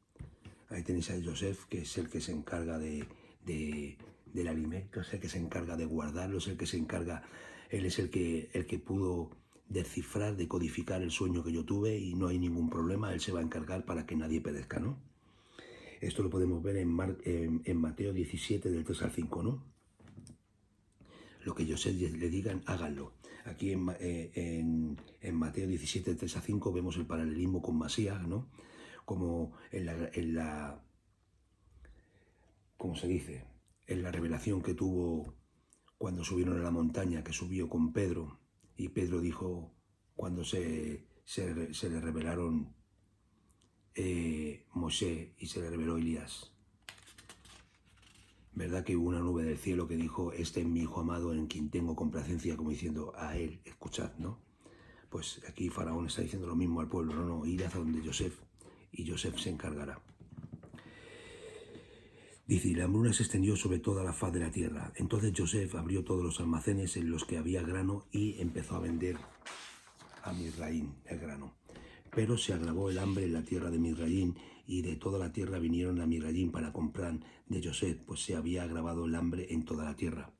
que es el que se encarga del alimento, es el que se encarga de guardarlo, es el que se encarga, él es el que pudo descifrar, decodificar el sueño que yo tuve y no hay ningún problema, él se va a encargar para que nadie perezca, ¿no? Esto lo podemos ver en Mateo 17, del 3 al 5, ¿no? Lo que Yosef le digan, háganlo. Aquí en Mateo 17, 3 a 5 vemos el paralelismo con Masías, ¿no? Como ¿cómo se dice? En la revelación que tuvo cuando subieron a la montaña, que subió con Pedro, y Pedro dijo, cuando se le revelaron Moshe y se le reveló Elías. ¿Verdad que hubo una nube del cielo que dijo, este es mi hijo amado en quien tengo complacencia, como diciendo, a él, escuchad, ¿no? Pues aquí Faraón está diciendo lo mismo al pueblo, no, id hacia donde Yosef, y Yosef se encargará. Dice, y la hambruna se extendió sobre toda la faz de la tierra. Entonces Yosef abrió todos los almacenes en los que había grano y empezó a vender a Mizraim el grano. Pero se agravó el hambre en la tierra de Mizraim, y de toda la tierra vinieron a Mizraim para comprar de Yosef, pues se había agravado el hambre en toda la tierra.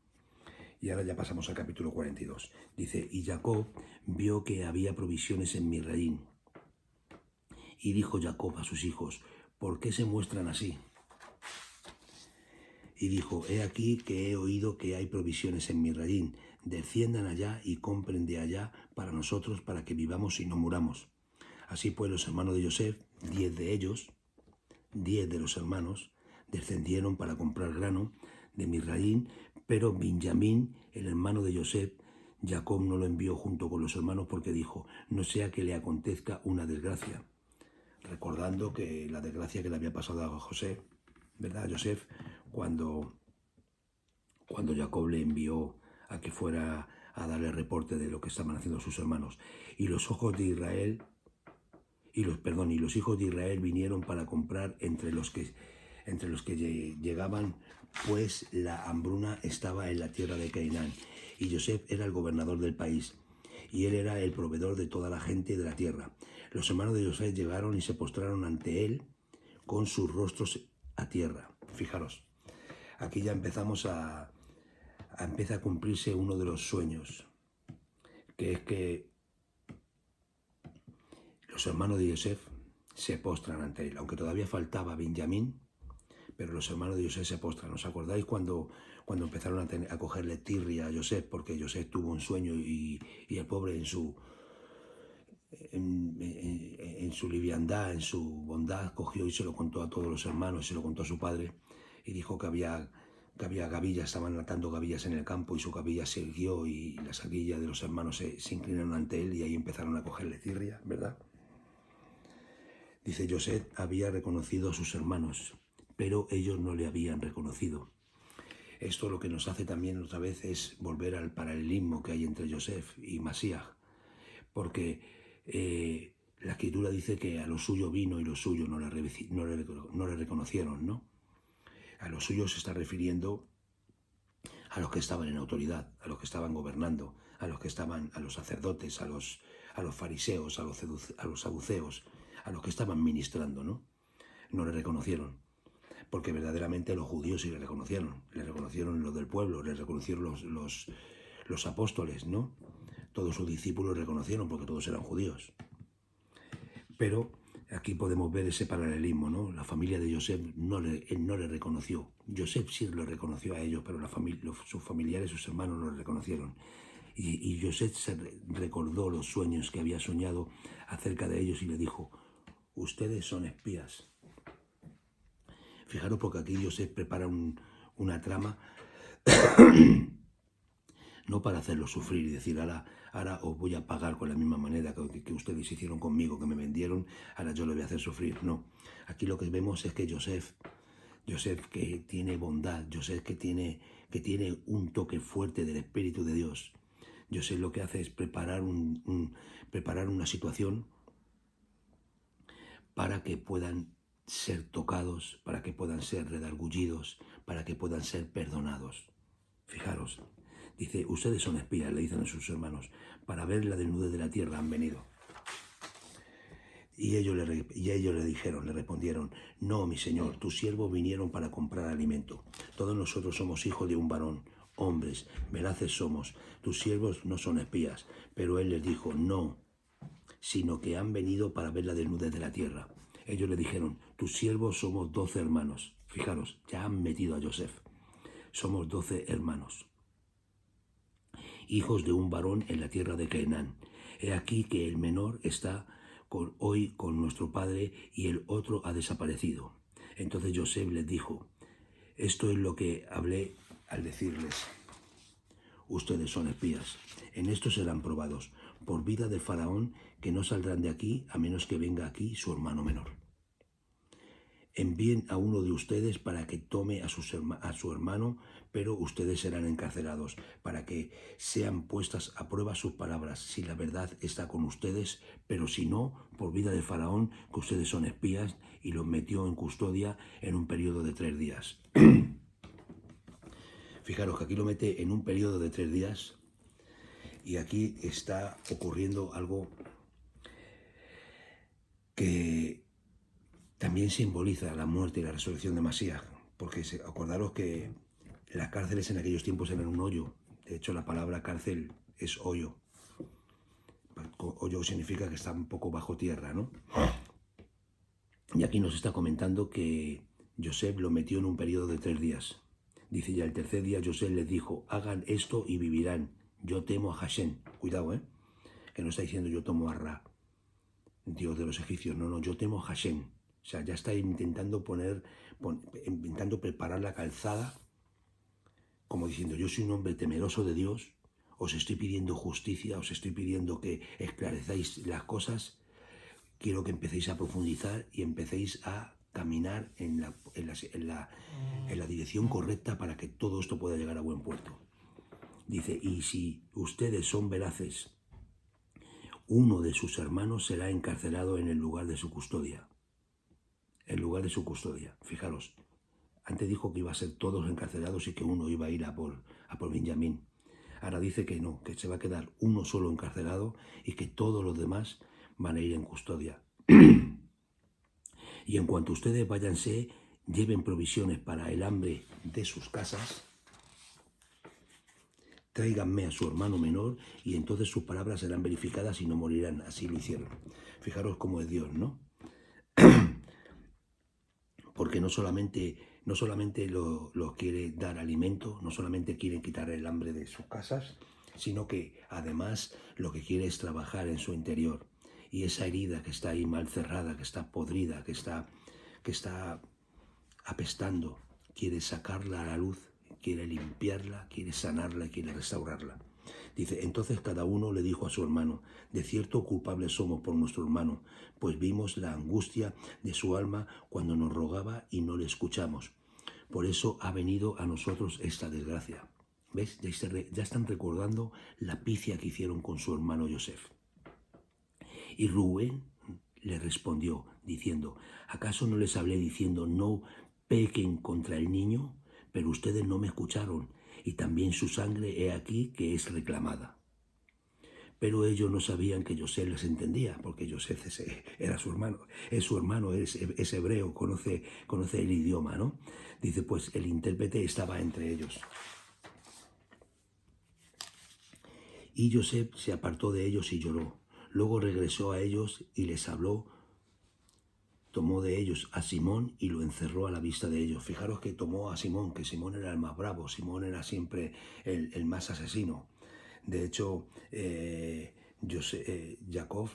Y ahora ya pasamos al capítulo 42. Dice, y Jacob vio que había provisiones en Mizraim. Y dijo Jacob a sus hijos, ¿por qué se muestran así? Y dijo, he aquí que he oído que hay provisiones en Mizraim. Desciendan allá y compren de allá para nosotros, para que vivamos y no muramos. Así pues los hermanos de Yosef, 10 de ellos, 10 de los hermanos, descendieron para comprar grano de Mizraim, pero Benjamín, el hermano de Yosef, Jacob no lo envió junto con los hermanos porque dijo, no sea que le acontezca una desgracia. Recordando que la desgracia que le había pasado a José, ¿verdad? A Joseph, cuando Jacob le envió a que fuera a darle reporte de lo que estaban haciendo sus hermanos. Y los ojos de Israel, y los hijos de Israel vinieron para comprar entre los que llegaban, pues la hambruna estaba en la tierra de Canaán, y Joseph era el gobernador del país, y él era el proveedor de toda la gente de la tierra. Los hermanos de Joseph llegaron y se postraron ante él con sus rostros a tierra. Fijaros, aquí ya empieza a cumplirse uno de los sueños, que es que los hermanos de Joseph se postran ante él, aunque todavía faltaba Benjamín, pero los hermanos de Joseph se postran. ¿Os acordáis cuando empezaron a cogerle tirria a Joseph? Porque Joseph tuvo un sueño y el pobre en su liviandad, en su bondad, cogió y se lo contó a todos los hermanos, se lo contó a su padre y dijo que había gavillas, estaban atando gavillas en el campo y su gavilla se irguió y las gavillas de los hermanos se inclinaron ante él y ahí empezaron a cogerle tirria, ¿verdad? Dice, Joseph había reconocido a sus hermanos, pero ellos no le habían reconocido. Esto lo que nos hace también otra vez es volver al paralelismo que hay entre Joseph y Masías, porque la Escritura dice que a lo suyo vino y los suyos no le reconocieron, ¿no? A los suyos se está refiriendo a los que estaban en autoridad, a los que estaban gobernando, a los sacerdotes, a los fariseos, a los saduceos, a los que estaban ministrando, ¿no? No le reconocieron, porque verdaderamente los judíos sí le reconocieron los del pueblo, le reconocieron los apóstoles, ¿no? Todos sus discípulos le reconocieron porque todos eran judíos. Pero aquí podemos ver ese paralelismo, ¿no? La familia de Joseph no le reconoció. Joseph sí lo reconoció a ellos, pero sus familiares, sus hermanos no le reconocieron. Y Joseph se recordó los sueños que había soñado acerca de ellos y le dijo, ustedes son espías. Fijaros porque aquí Joseph prepara una trama no para hacerlos sufrir y decir, ahora os voy a pagar con la misma manera que ustedes hicieron conmigo, que me vendieron, ahora yo lo voy a hacer sufrir. No, aquí lo que vemos es que Joseph que tiene bondad, Joseph que tiene un toque fuerte del Espíritu de Dios. Joseph lo que hace es preparar una situación para que puedan ser tocados, para que puedan ser redargullidos, para que puedan ser perdonados. Fijaros, dice, ustedes son espías, le dicen a sus hermanos, para ver la desnudez de la tierra han venido. Y ellos le dijeron, le respondieron, no, mi señor, tus siervos vinieron para comprar alimento. Todos nosotros somos hijos de un varón, hombres, veraces somos. Tus siervos no son espías. Pero él les dijo, no, sino que han venido para ver la desnudez de la tierra. Ellos le dijeron, tus siervos somos 12 hermanos. Fijaros, ya han metido a Joseph. Somos 12 hermanos, hijos de un varón en la tierra de Canaán. He aquí que el menor está hoy con nuestro padre y el otro ha desaparecido. Entonces Joseph les dijo, esto es lo que hablé al decirles, ustedes son espías, en esto serán probados, por vida de Faraón, que no saldrán de aquí a menos que venga aquí su hermano menor. Envíen a uno de ustedes para que tome a su hermano, pero ustedes serán encarcelados, para que sean puestas a prueba sus palabras, si la verdad está con ustedes, pero si no, por vida de Faraón, que ustedes son espías, y los metió en custodia en un periodo de 3 días. Fijaros que aquí lo mete en un periodo de 3 días, y aquí está ocurriendo algo que también simboliza la muerte y la resurrección de Masías, porque acordaros que las cárceles en aquellos tiempos eran un hoyo. De hecho, la palabra cárcel es hoyo. Hoyo significa que está un poco bajo tierra, ¿no? Y aquí nos está comentando que Joseph lo metió en un periodo de 3 días. Dice, ya el tercer día Joseph les dijo, hagan esto y vivirán. Yo temo a Hashem. Cuidado, que no está diciendo yo tomo a Ra, Dios de los egipcios. No, yo temo a Hashem. O sea, ya está intentando preparar la calzada, como diciendo, yo soy un hombre temeroso de Dios, os estoy pidiendo justicia, os estoy pidiendo que esclarezcáis las cosas. Quiero que empecéis a profundizar y empecéis a caminar en la dirección correcta para que todo esto pueda llegar a buen puerto. Dice, y si ustedes son veraces, uno de sus hermanos será encarcelado en el lugar de su custodia. En lugar de su custodia. Fijaros, antes dijo que iba a ser todos encarcelados y que uno iba a ir a por Benjamín. Ahora dice que no, que se va a quedar uno solo encarcelado y que todos los demás van a ir en custodia. Y en cuanto ustedes váyanse, lleven provisiones para el hambre de sus casas, tráiganme a su hermano menor y entonces sus palabras serán verificadas y no morirán. Así lo hicieron. Fijaros cómo es Dios, ¿no? Porque no solamente los quiere dar alimento, no solamente quiere quitar el hambre de sus casas, sino que además lo que quiere es trabajar en su interior. Y esa herida que está ahí mal cerrada, que está podrida, que está apestando, quiere sacarla a la luz, quiere limpiarla, quiere sanarla y quiere restaurarla. Dice, entonces cada uno le dijo a su hermano, de cierto culpables somos por nuestro hermano, pues vimos la angustia de su alma cuando nos rogaba y no le escuchamos. Por eso ha venido a nosotros esta desgracia. ¿Ves? Ya están recordando la pifia que hicieron con su hermano Joseph. Y Rubén le respondió, diciendo, ¿acaso no les hablé diciendo, no pequen contra el niño? Pero ustedes no me escucharon, y también su sangre he aquí que es reclamada. Pero ellos no sabían que José les entendía, porque José era su hermano. Es su hermano, es hebreo, conoce el idioma, ¿no? Dice, pues el intérprete estaba entre ellos. Y José se apartó de ellos y lloró. Luego regresó a ellos y les habló. Tomó de ellos a Simón y lo encerró a la vista de ellos. Fijaros que tomó a Simón, que Simón era el más bravo, Simón era siempre el más asesino. De hecho, Jacob,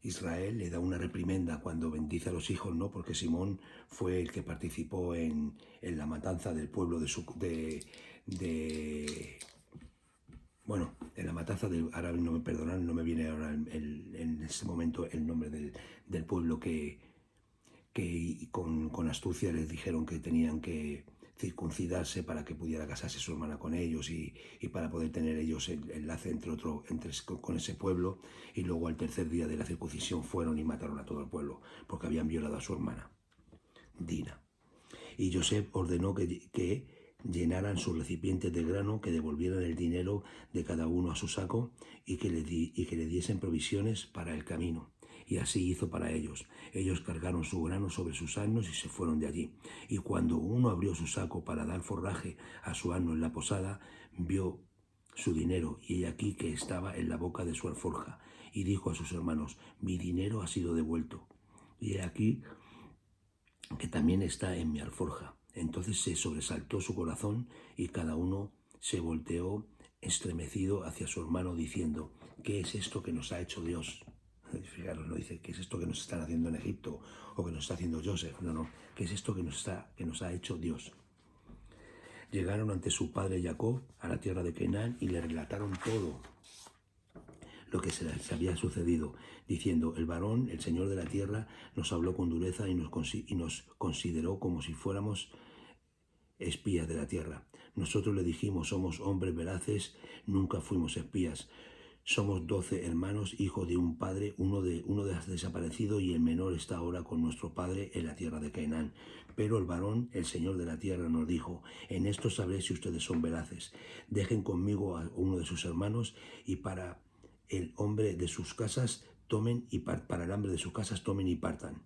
Israel, le da una reprimenda cuando bendice a los hijos, ¿no? Porque Simón fue el que participó en la matanza del pueblo bueno, en la matanza del... Ahora no me perdonan, no me viene ahora en este momento el nombre del pueblo que con astucia les dijeron que tenían que circuncidarse para que pudiera casarse su hermana con ellos y para poder tener ellos el enlace con ese pueblo. Y luego al tercer día de la circuncisión fueron y mataron a todo el pueblo porque habían violado a su hermana, Dina. Y José ordenó que llenaran sus recipientes de grano, que devolvieran el dinero de cada uno a su saco y que le diesen provisiones para el camino. Y así hizo para ellos. Ellos cargaron su grano sobre sus asnos y se fueron de allí. Y cuando uno abrió su saco para dar forraje a su asno en la posada, vio su dinero, y he aquí que estaba en la boca de su alforja. Y dijo a sus hermanos, mi dinero ha sido devuelto, y he aquí que también está en mi alforja. Entonces se sobresaltó su corazón y cada uno se volteó estremecido hacia su hermano diciendo, ¿qué es esto que nos ha hecho Dios? Fijaros, no dice, ¿qué es esto que nos están haciendo en Egipto o que nos está haciendo Joseph? No, ¿qué es esto que nos ha hecho Dios? Llegaron ante su padre Jacob a la tierra de Canaán y le relataron todo lo que se les había sucedido, diciendo, el varón, el Señor de la tierra, nos habló con dureza y nos consideró como si fuéramos espías de la tierra. Nosotros le dijimos, somos hombres veraces, nunca fuimos espías. Somos 12 hermanos, hijos de un padre, uno ha desaparecido y el menor está ahora con nuestro padre en la tierra de Canaán. Pero el varón, el Señor de la tierra, nos dijo, en esto sabré si ustedes son veraces. Dejen conmigo a uno de sus hermanos y para el hombre de sus casas para el hambre de sus casas tomen y partan.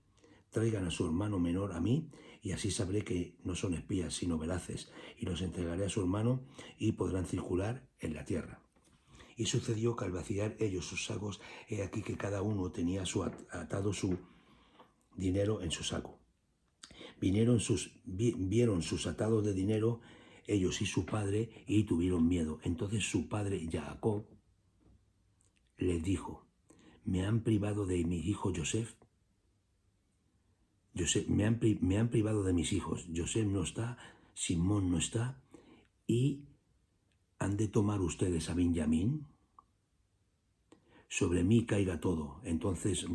Traigan a su hermano menor a mí, y así sabré que no son espías, sino veraces, y los entregaré a su hermano, y podrán circular en la tierra. Y sucedió que al vaciar ellos sus sacos, he aquí que cada uno tenía atado su dinero en su saco. Vieron sus atados de dinero, ellos y su padre, y tuvieron miedo. Entonces su padre Jacob les dijo, me han privado de mi hijo Joseph. Me han privado de mis hijos. Joseph no está, Simón no está, y ¿han de tomar ustedes a Benjamín? Sobre mí caiga todo. Entonces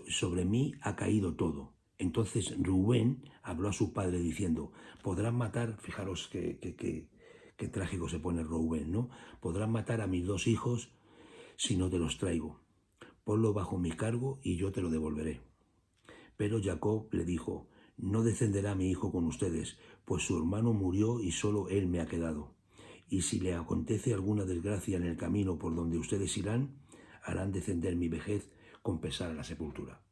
sobre mí ha caído todo. Entonces Rubén habló a su padre diciendo, podrán matar, fijaros qué trágico se pone Rubén, ¿no? Podrán matar a mis 2 hijos si no te los traigo. Ponlo bajo mi cargo y yo te lo devolveré. Pero Jacob le dijo, no descenderá mi hijo con ustedes, pues su hermano murió y solo él me ha quedado. Y si le acontece alguna desgracia en el camino por donde ustedes irán, harán descender mi vejez con pesar a la sepultura.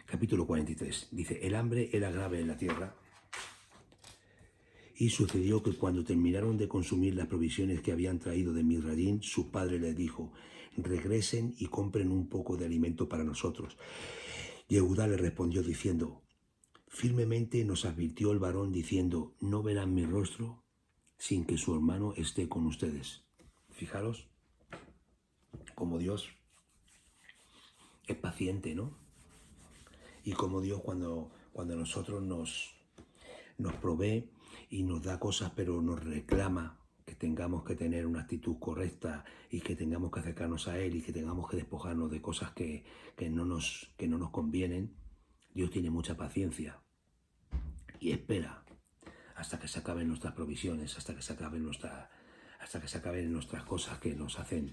Capítulo 43. Dice, el hambre era grave en la tierra. Y sucedió que cuando terminaron de consumir las provisiones que habían traído de Misraín, su padre les dijo, regresen y compren un poco de alimento para nosotros. Yehudá le respondió diciendo, firmemente nos advirtió el varón diciendo, no verán mi rostro sin que su hermano esté con ustedes. Fijaros cómo Dios es paciente, ¿no? Y cómo Dios cuando nosotros nos provee y nos da cosas, pero nos reclama que tengamos que tener una actitud correcta y que tengamos que acercarnos a Él y que tengamos que despojarnos de cosas que no nos convienen. Dios tiene mucha paciencia y espera hasta que se acaben nuestras provisiones, hasta que se acaben nuestras cosas que nos hacen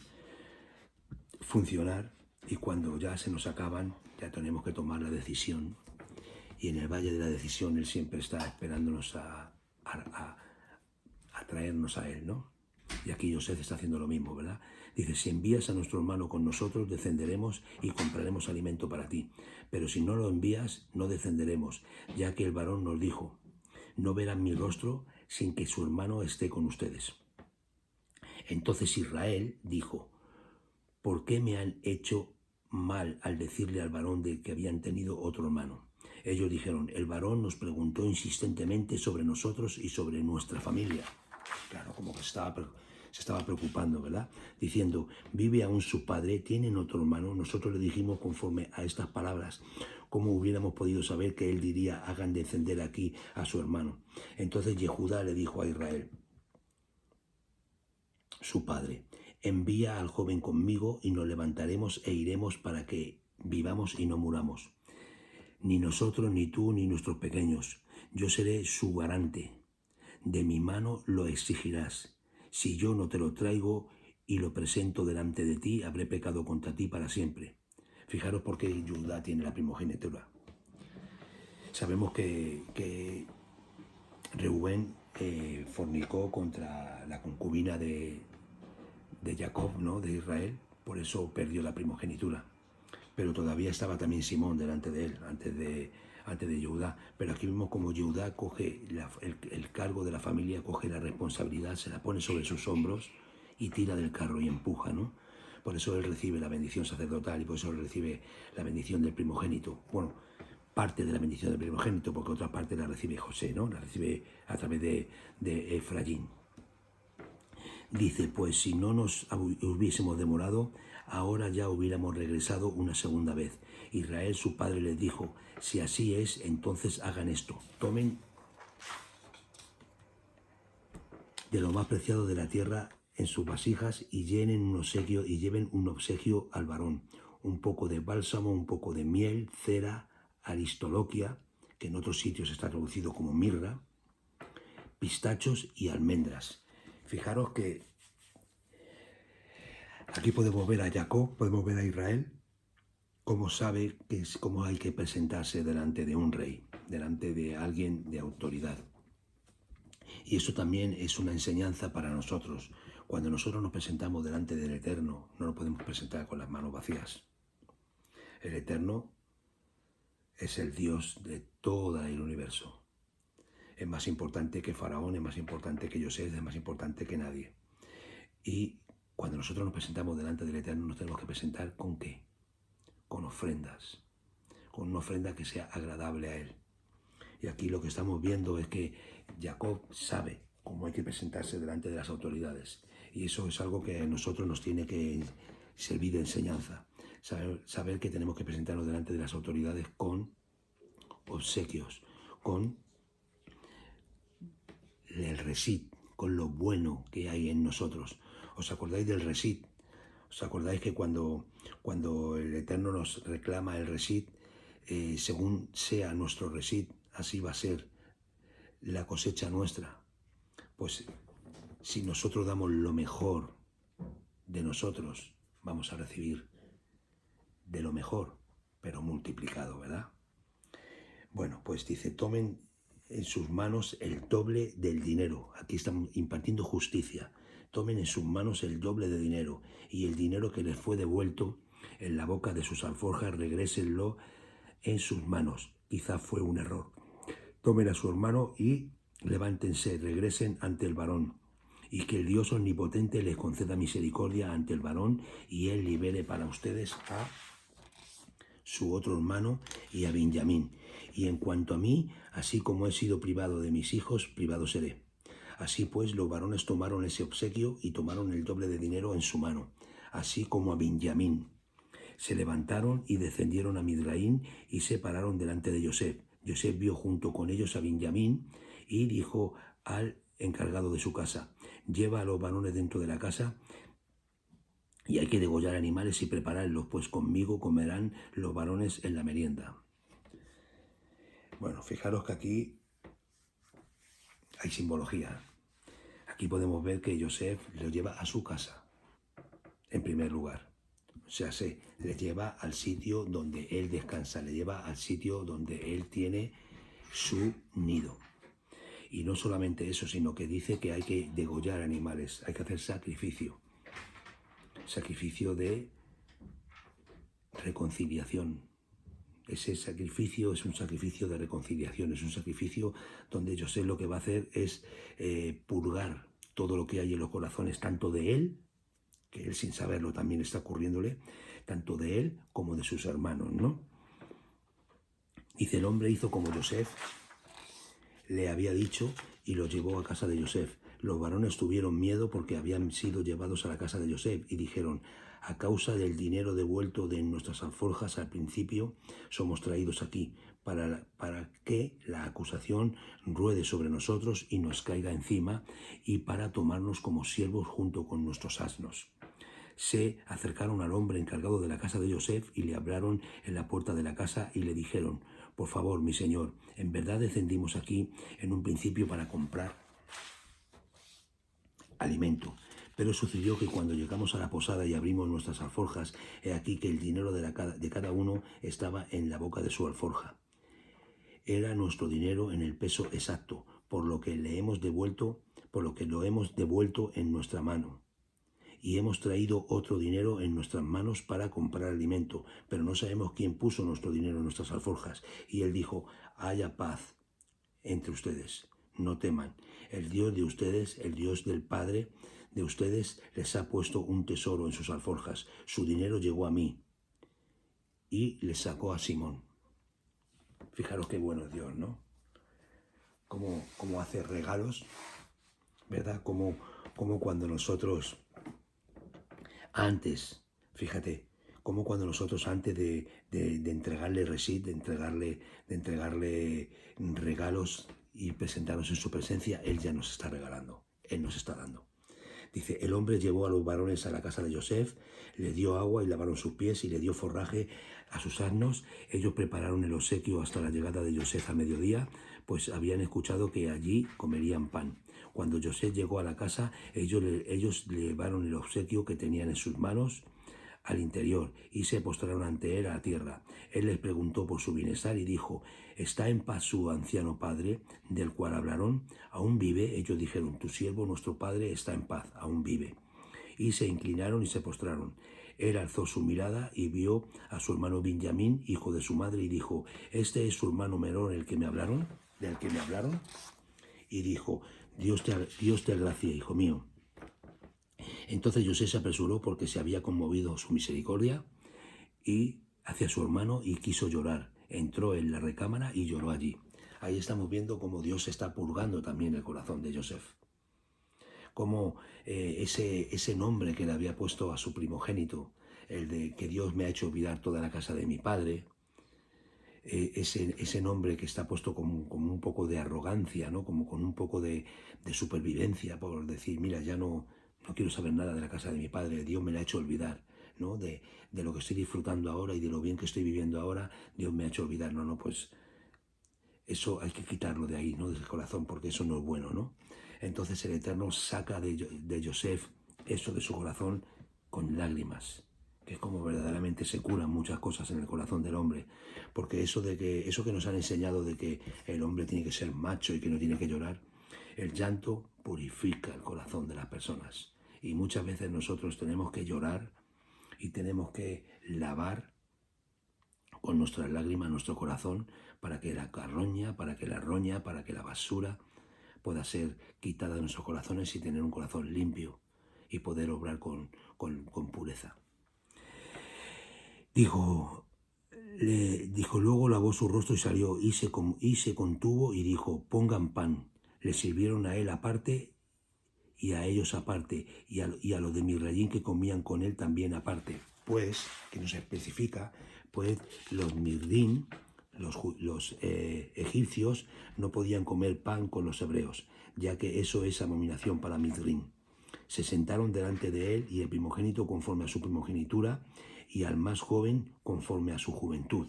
funcionar, y cuando ya se nos acaban, ya tenemos que tomar la decisión. Y en el valle de la decisión Él siempre está esperándonos a traernos a Él, ¿no? Y aquí José está haciendo lo mismo, ¿verdad? Dice, si envías a nuestro hermano con nosotros, descenderemos y compraremos alimento para ti. Pero si no lo envías, no descenderemos, ya que el varón nos dijo, no verán mi rostro sin que su hermano esté con ustedes. Entonces Israel dijo, ¿por qué me han hecho mal al decirle al varón de que habían tenido otro hermano? Ellos dijeron, el varón nos preguntó insistentemente sobre nosotros y sobre nuestra familia. Claro, como que se estaba preocupando, ¿verdad? Diciendo, ¿vive aún su padre? ¿Tienen otro hermano? Nosotros le dijimos conforme a estas palabras, ¿cómo hubiéramos podido saber que él diría, hagan descender aquí a su hermano? Entonces Yehudá le dijo a Israel, su padre, envía al joven conmigo y nos levantaremos e iremos para que vivamos y no muramos. Ni nosotros, ni tú, ni nuestros pequeños. Yo seré su garante. De mi mano lo exigirás. Si yo no te lo traigo y lo presento delante de ti, habré pecado contra ti para siempre. Fijaros por qué Judá tiene la primogenitura. Sabemos que Reubén fornicó contra la concubina de Jacob, ¿no? De Israel, por eso perdió la primogenitura. Pero todavía estaba también Simón delante de él, antes de Judá. Pero aquí vemos como Judá coge el cargo de la familia, coge la responsabilidad, se la pone sobre sus hombros y tira del carro y empuja, ¿no? Por eso él recibe la bendición sacerdotal y por eso él recibe la bendición del primogénito. Bueno, parte de la bendición del primogénito, porque otra parte la recibe José, ¿no? La recibe a través de Efraín. Dice, pues si no nos hubiésemos demorado, ahora ya hubiéramos regresado una segunda vez. Israel, su padre, les dijo, si así es, entonces hagan esto. Tomen de lo más preciado de la tierra en sus vasijas y lleven un obsequio al varón. Un poco de bálsamo, un poco de miel, cera, aristoloquia, que en otros sitios está traducido como mirra, pistachos y almendras. Fijaros que aquí podemos ver a Jacob, podemos ver a Israel, cómo sabe cómo hay que presentarse delante de un rey, delante de alguien de autoridad. Y eso también es una enseñanza para nosotros. Cuando nosotros nos presentamos delante del Eterno, no nos podemos presentar con las manos vacías. El Eterno es el Dios de todo el universo. Es más importante que Faraón, es más importante que José, es más importante que nadie. Y cuando nosotros nos presentamos delante del Eterno, nos tenemos que presentar ¿con qué? Con ofrendas. Con una ofrenda que sea agradable a Él. Y aquí lo que estamos viendo es que Jacob sabe cómo hay que presentarse delante de las autoridades. Y eso es algo que a nosotros nos tiene que servir de enseñanza. Saber que tenemos que presentarnos delante de las autoridades con obsequios, con el resit, con lo bueno que hay en nosotros. ¿Os acordáis del Resit? ¿Os acordáis que cuando el Eterno nos reclama el Resit, según sea nuestro Resit, así va a ser la cosecha nuestra? Pues si nosotros damos lo mejor de nosotros, vamos a recibir de lo mejor, pero multiplicado, ¿verdad? Bueno, pues dice, tomen en sus manos el doble del dinero. Aquí están impartiendo justicia. Tomen en sus manos el doble de dinero, y el dinero que les fue devuelto en la boca de sus alforjas, regrésenlo en sus manos. Quizá fue un error. Tomen a su hermano y levántense, regresen ante el varón, y que el Dios omnipotente les conceda misericordia ante el varón, y él libere para ustedes a su otro hermano y a Benjamín. Y en cuanto a mí, así como he sido privado de mis hijos, privado seré. Así pues, los varones tomaron ese obsequio y tomaron el doble de dinero en su mano, así como a Benjamín. Se levantaron y descendieron a Midraín y se pararon delante de Yosef. Yosef vio junto con ellos a Benjamín y dijo al encargado de su casa, lleva a los varones dentro de la casa, y hay que degollar animales y prepararlos, pues conmigo comerán los varones en la merienda. Bueno, fijaros que aquí hay simbología. Aquí podemos ver que Yosef los lleva a su casa, en primer lugar. O sea, les lleva al sitio donde él descansa, le lleva al sitio donde él tiene su nido. Y no solamente eso, sino que dice que hay que degollar animales, hay que hacer sacrificio. Sacrificio de reconciliación. Ese sacrificio es un sacrificio de reconciliación, es un sacrificio donde Yosef lo que va a hacer es purgar todo lo que hay en los corazones, tanto de él, que él sin saberlo también está ocurriéndole, tanto de él como de sus hermanos, ¿no? Dice, el hombre hizo como Yosef le había dicho y lo llevó a casa de Yosef. Los varones tuvieron miedo porque habían sido llevados a la casa de Yosef y dijeron, a causa del dinero devuelto de nuestras alforjas al principio, somos traídos aquí para que la acusación ruede sobre nosotros y nos caiga encima, y para tomarnos como siervos junto con nuestros asnos. Se acercaron al hombre encargado de la casa de Yosef y le hablaron en la puerta de la casa y le dijeron, por favor, mi señor, en verdad descendimos aquí en un principio para comprar alimento. Pero sucedió que cuando llegamos a la posada y abrimos nuestras alforjas, he aquí que el dinero de cada uno estaba en la boca de su alforja. Era nuestro dinero en el peso exacto, por lo que lo hemos devuelto en nuestra mano. Y hemos traído otro dinero en nuestras manos para comprar alimento, pero no sabemos quién puso nuestro dinero en nuestras alforjas. Y él dijo, haya paz entre ustedes, no teman. El Dios de ustedes, el Dios del Padre de ustedes, les ha puesto un tesoro en sus alforjas. Su dinero llegó a mí y les sacó a Simón. Fijaros qué bueno es Dios, ¿no? Cómo hace regalos, ¿verdad? Como cuando nosotros antes, fíjate, como cuando nosotros antes de entregarle recit, de entregarle regalos y presentarnos en su presencia, él ya nos está regalando, él nos está dando. Dice, el hombre llevó a los varones a la casa de Yosef, le dio agua y lavaron sus pies y le dio forraje a sus asnos. Ellos prepararon el obsequio hasta la llegada de Yosef a mediodía, pues habían escuchado que allí comerían pan. Cuando Yosef llegó a la casa, ellos le llevaron el obsequio que tenían en sus manos al interior y se postraron ante él a la tierra. Él les preguntó por su bienestar y dijo, ¿está en paz su anciano padre del cual hablaron? ¿Aún vive? Ellos dijeron, tu siervo, nuestro padre, está en paz, aún vive. Y se inclinaron y se postraron. Él alzó su mirada y vio a su hermano Benjamín, hijo de su madre, y dijo, ¿este es su hermano menor del que me hablaron? Y dijo, Dios te agracie, hijo mío. Entonces José se apresuró porque se había conmovido su misericordia y hacia su hermano y quiso llorar. Entró en la recámara y lloró allí. Ahí estamos viendo cómo Dios está purgando también el corazón de Yosef. Cómo ese nombre que le había puesto a su primogénito, el de que Dios me ha hecho olvidar toda la casa de mi padre, ese nombre que está puesto como un poco de arrogancia, ¿no? Como con un poco de supervivencia, por decir, mira, ya no quiero saber nada de la casa de mi padre, Dios me la ha hecho olvidar, ¿no? De lo que estoy disfrutando ahora y de lo bien que estoy viviendo ahora, Dios me ha hecho olvidar. No, pues eso hay que quitarlo de ahí, ¿no? Del corazón, porque eso no es bueno, ¿no? Entonces el Eterno saca de Yosef eso de su corazón con lágrimas, que es como verdaderamente se curan muchas cosas en el corazón del hombre, porque eso que nos han enseñado de que el hombre tiene que ser macho y que no tiene que llorar, el llanto purifica el corazón de las personas, y muchas veces nosotros tenemos que llorar y tenemos que lavar con nuestras lágrimas nuestro corazón para que la carroña, para que la roña, para que la basura pueda ser quitada de nuestros corazones y tener un corazón limpio y poder obrar con pureza. Dijo, luego lavó su rostro y salió y se contuvo y dijo, pongan pan. Le sirvieron a él aparte y a ellos aparte, y a los de Misrayim que comían con él también aparte. Pues, que nos especifica, pues los Mirdim, los egipcios, no podían comer pan con los hebreos, ya que eso es abominación para Misrim. Se sentaron delante de él, y el primogénito conforme a su primogenitura, y al más joven conforme a su juventud.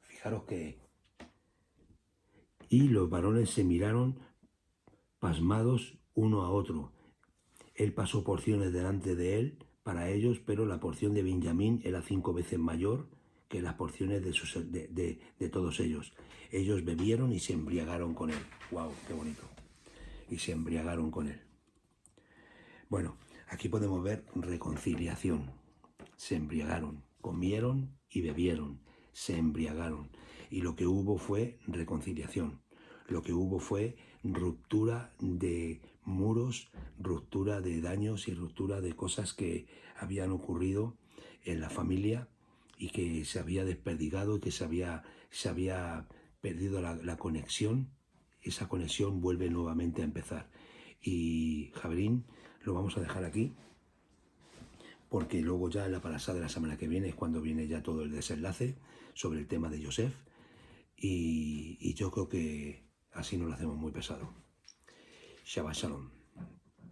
Fijaros que... Y los varones se miraron pasmados uno a otro. Él pasó porciones delante de él para ellos, pero la porción de Benjamín era 5 veces mayor que las porciones de todos ellos. Ellos bebieron y se embriagaron con él. ¡Wow! ¡Qué bonito! Y se embriagaron con él. Bueno, aquí podemos ver reconciliación. Se embriagaron, comieron y bebieron, se embriagaron. Y lo que hubo fue reconciliación. Lo que hubo fue ruptura de muros, ruptura de daños y ruptura de cosas que habían ocurrido en la familia y que se había desperdigado y que se había perdido la conexión. Esa conexión vuelve nuevamente a empezar. Y Jabrín lo vamos a dejar aquí, porque luego ya en la parasá de la semana que viene es cuando viene ya todo el desenlace sobre el tema de Yosef, y yo creo que así no lo hacemos muy pesado. Shabbat Shalom.